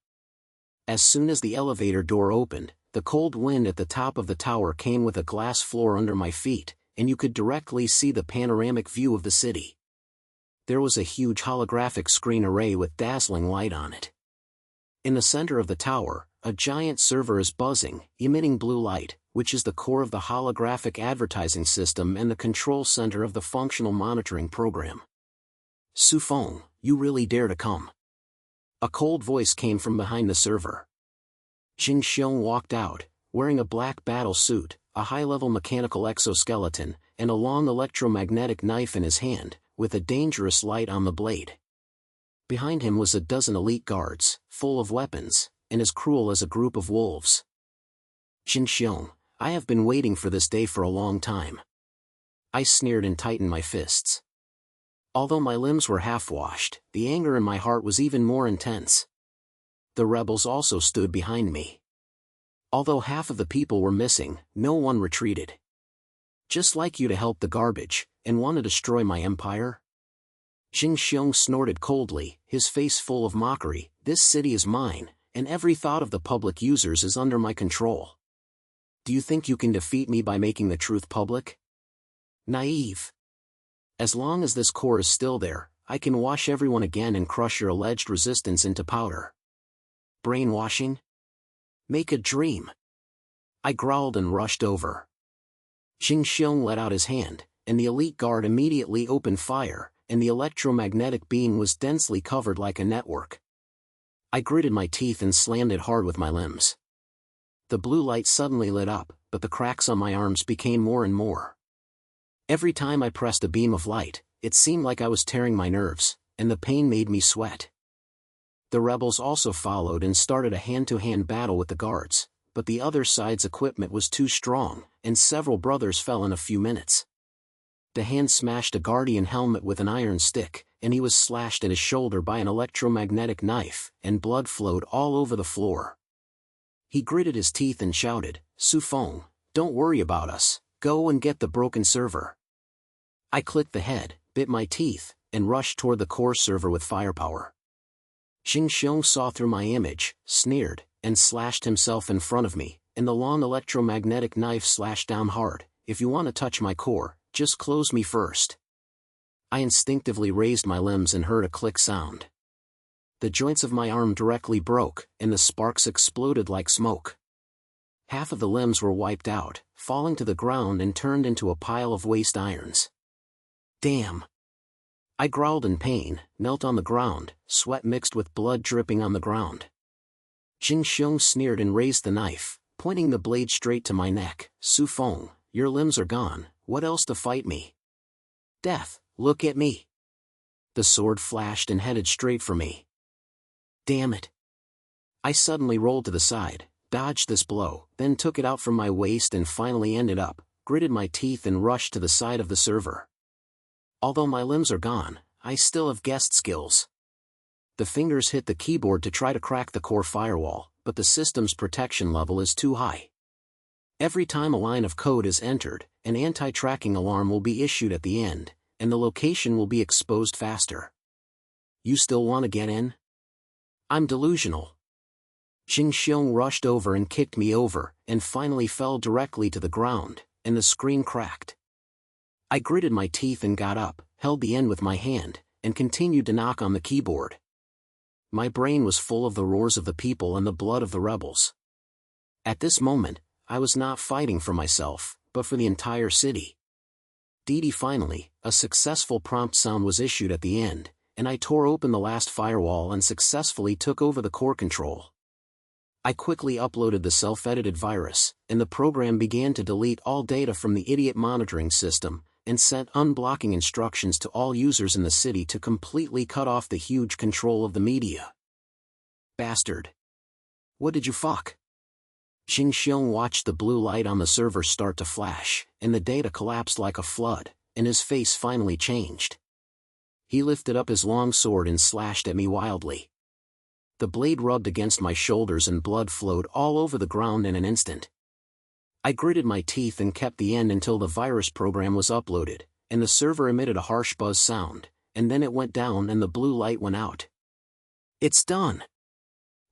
As soon as the elevator door opened, the cold wind at the top of the tower came with a glass floor under my feet, and you could directly see the panoramic view of the city. There was a huge holographic screen array with dazzling light on it. In the center of the tower, a giant server is buzzing, emitting blue light, which is the core of the holographic advertising system and the control center of the functional monitoring program. "Feng, you really dare to come?" A cold voice came from behind the server. Xingxiong walked out, wearing a black battle suit, a high-level mechanical exoskeleton, and a long electromagnetic knife in his hand, with a dangerous light on the blade. Behind him was a dozen elite guards, full of weapons, and as cruel as a group of wolves. "Xingxiong, I have been waiting for this day for a long time." I sneered and tightened my fists. Although my limbs were half-washed, the anger in my heart was even more intense. The rebels also stood behind me. Although half of the people were missing, no one retreated. "Just like you to help the garbage, and want to destroy my empire?" Xingxiong snorted coldly, his face full of mockery. "This city is mine, and every thought of the public users is under my control. Do you think you can defeat me by making the truth public? Naive. As long as this core is still there, I can wash everyone again and crush your alleged resistance into powder. Brainwashing? Make a dream." I growled and rushed over. Xingxiong let out his hand, and the elite guard immediately opened fire, and the electromagnetic beam was densely covered like a network. I gritted my teeth and slammed it hard with my limbs. The blue light suddenly lit up, but the cracks on my arms became more and more. Every time I pressed a beam of light, it seemed like I was tearing my nerves, and the pain made me sweat. The rebels also followed and started a hand-to-hand battle with the guards, but the other side's equipment was too strong, and several brothers fell in a few minutes. Dahan smashed a guardian helmet with an iron stick, and he was slashed at his shoulder by an electromagnetic knife, and blood flowed all over the floor. He gritted his teeth and shouted, "Feng, don't worry about us, go and get the broken server." I clicked the head, bit my teeth, and rushed toward the core server with firepower. Xingxiong saw through my image, sneered, and slashed himself in front of me, and the long electromagnetic knife slashed down hard. "If you want to touch my core, just close me first." I instinctively raised my limbs and heard a click sound. The joints of my arm directly broke, and the sparks exploded like smoke. Half of the limbs were wiped out, falling to the ground and turned into a pile of waste irons. "Damn!" I growled in pain, knelt on the ground, sweat mixed with blood dripping on the ground. Xingxiong sneered and raised the knife, pointing the blade straight to my neck. "Feng, your limbs are gone, what else to fight me? Death, look at me." The sword flashed and headed straight for me. Damn it. I suddenly rolled to the side, dodged this blow, then took it out from my waist and finally ended up, gritted my teeth and rushed to the side of the server. Although my limbs are gone, I still have guessed skills. The fingers hit the keyboard to try to crack the core firewall, but the system's protection level is too high. Every time a line of code is entered, an anti-tracking alarm will be issued at the end, and the location will be exposed faster. You still want to get in? I'm delusional. Xingxiong rushed over and kicked me over, and finally fell directly to the ground, and the screen cracked. I gritted my teeth and got up, held the end with my hand, and continued to knock on the keyboard. My brain was full of the roars of the people and the blood of the rebels. At this moment, I was not fighting for myself, but for the entire city. Finally, a successful prompt sound was issued at the end, and I tore open the last firewall and successfully took over the core control. I quickly uploaded the self-edited virus, and the program began to delete all data from the idiot monitoring system, and sent unblocking instructions to all users in the city to completely cut off the huge control of the media. Bastard. What did you fuck? Xing Xiong watched the blue light on the server start to flash, and the data collapsed like a flood, and his face finally changed. He lifted up his long sword and slashed at me wildly. The blade rubbed against my shoulders and blood flowed all over the ground in an instant. I gritted my teeth and kept the end until the virus program was uploaded, and the server emitted a harsh buzz sound, and then it went down and the blue light went out. It's done!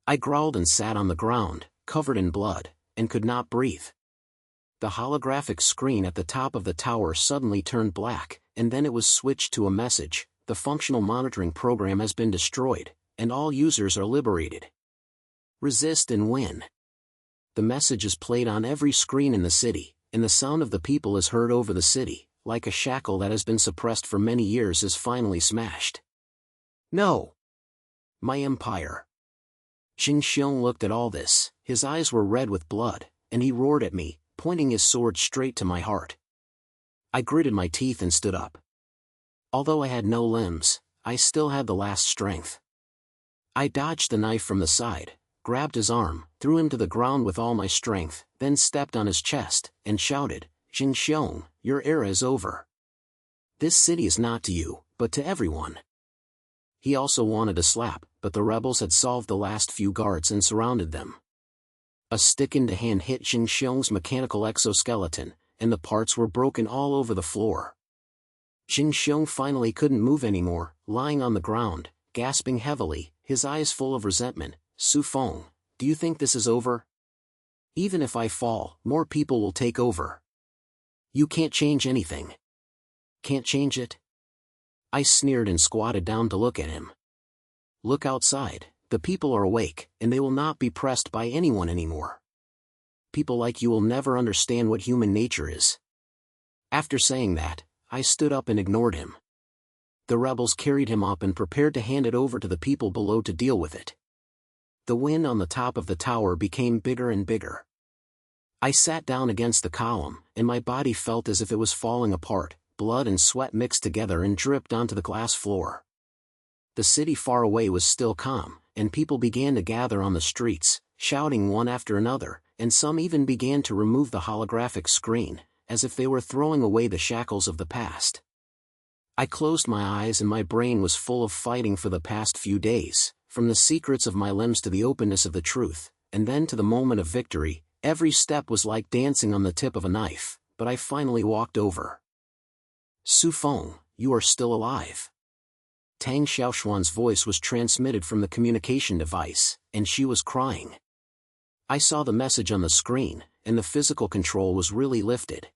I growled and sat on the ground, covered in blood, and could not breathe. The holographic screen at the top of the tower suddenly turned black, and then it was switched to a message: the functional monitoring program has been destroyed, and all users are liberated. Resist and win. The message is played on every screen in the city, and the sound of the people is heard over the city, like a shackle that has been suppressed for many years is finally smashed. No! My empire. Xing Xiong looked at all this, his eyes were red with blood, and he roared at me, pointing his sword straight to my heart. I gritted my teeth and stood up. Although I had no limbs, I still had the last strength. I dodged the knife from the side, grabbed his arm, threw him to the ground with all my strength, then stepped on his chest, and shouted, Xing Xiong, your era is over. This city is not to you, but to everyone. He also wanted to slap, but the rebels had solved the last few guards and surrounded them. A stick-into hand hit Xing Xiong's mechanical exoskeleton, and the parts were broken all over the floor. Xing Xiong finally couldn't move anymore, lying on the ground, gasping heavily, his eyes full of resentment. Su Feng, do you think this is over? Even if I fall, more people will take over. You can't change anything. Can't change it? I sneered and squatted down to look at him. Look outside, the people are awake, and they will not be pressed by anyone anymore. People like you will never understand what human nature is. After saying that, I stood up and ignored him. The rebels carried him up and prepared to hand it over to the people below to deal with it. The wind on the top of the tower became bigger and bigger. I sat down against the column, and my body felt as if it was falling apart. Blood and sweat mixed together and dripped onto the glass floor. The city far away was still calm, and people began to gather on the streets, shouting one after another, and some even began to remove the holographic screen, as if they were throwing away the shackles of the past. I closed my eyes and my brain was full of fighting for the past few days, from the secrets of my limbs to the openness of the truth, and then to the moment of victory. Every step was like dancing on the tip of a knife, but I finally walked over. Su Feng, you are still alive. Tang Xiaoshuan's voice was transmitted from the communication device, and she was crying. I saw the message on the screen, and the physical control was really lifted.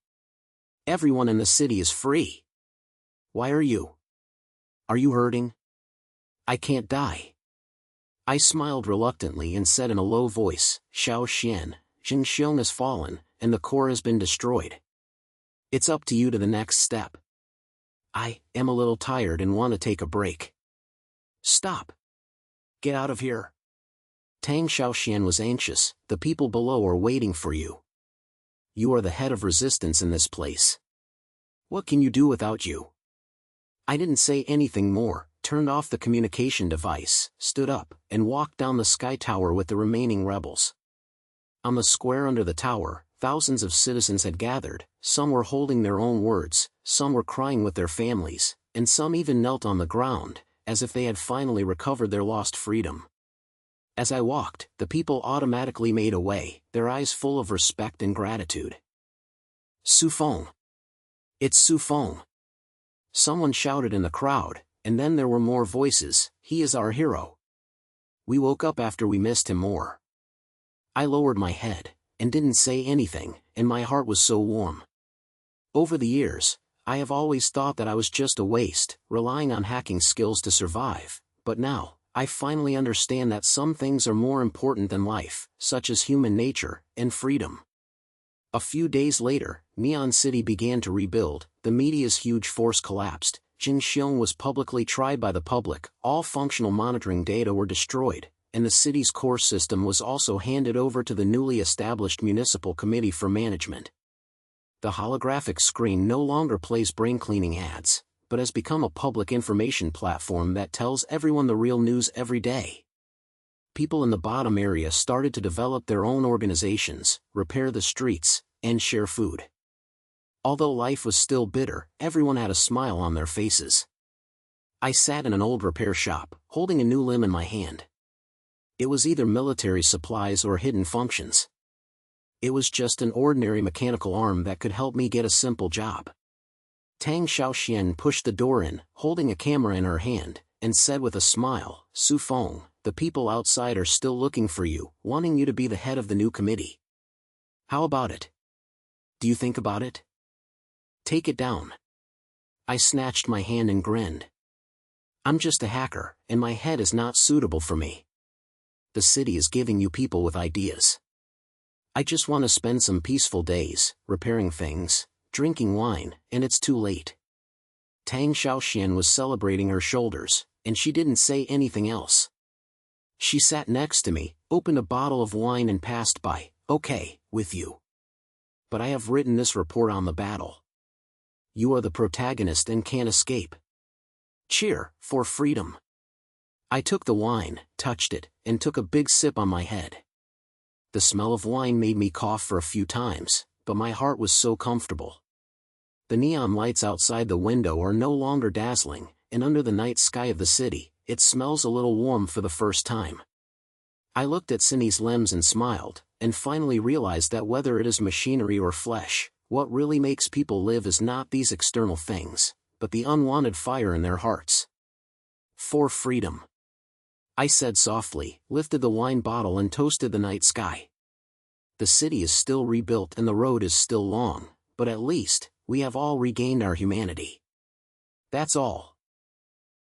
Everyone in the city is free. Why are you? Are you hurting? I can't die. I smiled reluctantly and said in a low voice, Xiao Xian, Xing Xiong has fallen, and the core has been destroyed. It's up to you to the next step. I am a little tired and want to take a break. Stop. Get out of here. Tang Xiaoxian was anxious. The people below are waiting for you. You are the head of resistance in this place. What can you do without you? I didn't say anything more, turned off the communication device, stood up, and walked down the sky tower with the remaining rebels. On the square under the tower, thousands of citizens had gathered. Some were holding their own words, some were crying with their families, and some even knelt on the ground, as if they had finally recovered their lost freedom. As I walked, the people automatically made a way, their eyes full of respect and gratitude. Su Feng. It's Su Feng. Someone shouted in the crowd, and then there were more voices. He is our hero. We woke up after we missed him more. I lowered my head, and didn't say anything, and my heart was so warm. Over the years, I have always thought that I was just a waste, relying on hacking skills to survive, but now, I finally understand that some things are more important than life, such as human nature and freedom. A few days later, Neon City began to rebuild, the media's huge force collapsed, Jinxiong was publicly tried by the public, all functional monitoring data were destroyed, and the city's core system was also handed over to the newly established Municipal Committee for Management. The holographic screen no longer plays brain-cleaning ads, but has become a public information platform that tells everyone the real news every day. People in the bottom area started to develop their own organizations, repair the streets, and share food. Although life was still bitter, everyone had a smile on their faces. I sat in an old repair shop, holding a new limb in my hand. It was either military supplies or hidden functions. It was just an ordinary mechanical arm that could help me get a simple job. Tang Xiaoxian pushed the door in, holding a camera in her hand, and said with a smile, "Su Feng, the people outside are still looking for you, wanting you to be the head of the new committee. How about it? Do you think about it? Take it down." I snatched my hand and grinned. "I'm just a hacker, and my head is not suitable for me. The city is giving you people with ideas. I just want to spend some peaceful days, repairing things, drinking wine, and it's too late." Tang Xiaoxian was celebrating her shoulders, and she didn't say anything else. She sat next to me, opened a bottle of wine and passed by. "Okay, with you. But I have written this report on the battle. You are the protagonist and can't escape. Cheer, for freedom." I took the wine, touched it, and took a big sip on my head. The smell of wine made me cough for a few times, but my heart was so comfortable. The neon lights outside the window are no longer dazzling, and under the night sky of the city, it smells a little warm for the first time. I looked at Cindy's limbs and smiled, and finally realized that whether it is machinery or flesh, what really makes people live is not these external things, but the unwanted fire in their hearts. For freedom. I said softly, lifted the wine bottle and toasted the night sky. The city is still rebuilt and the road is still long, but at least, we have all regained our humanity. That's all.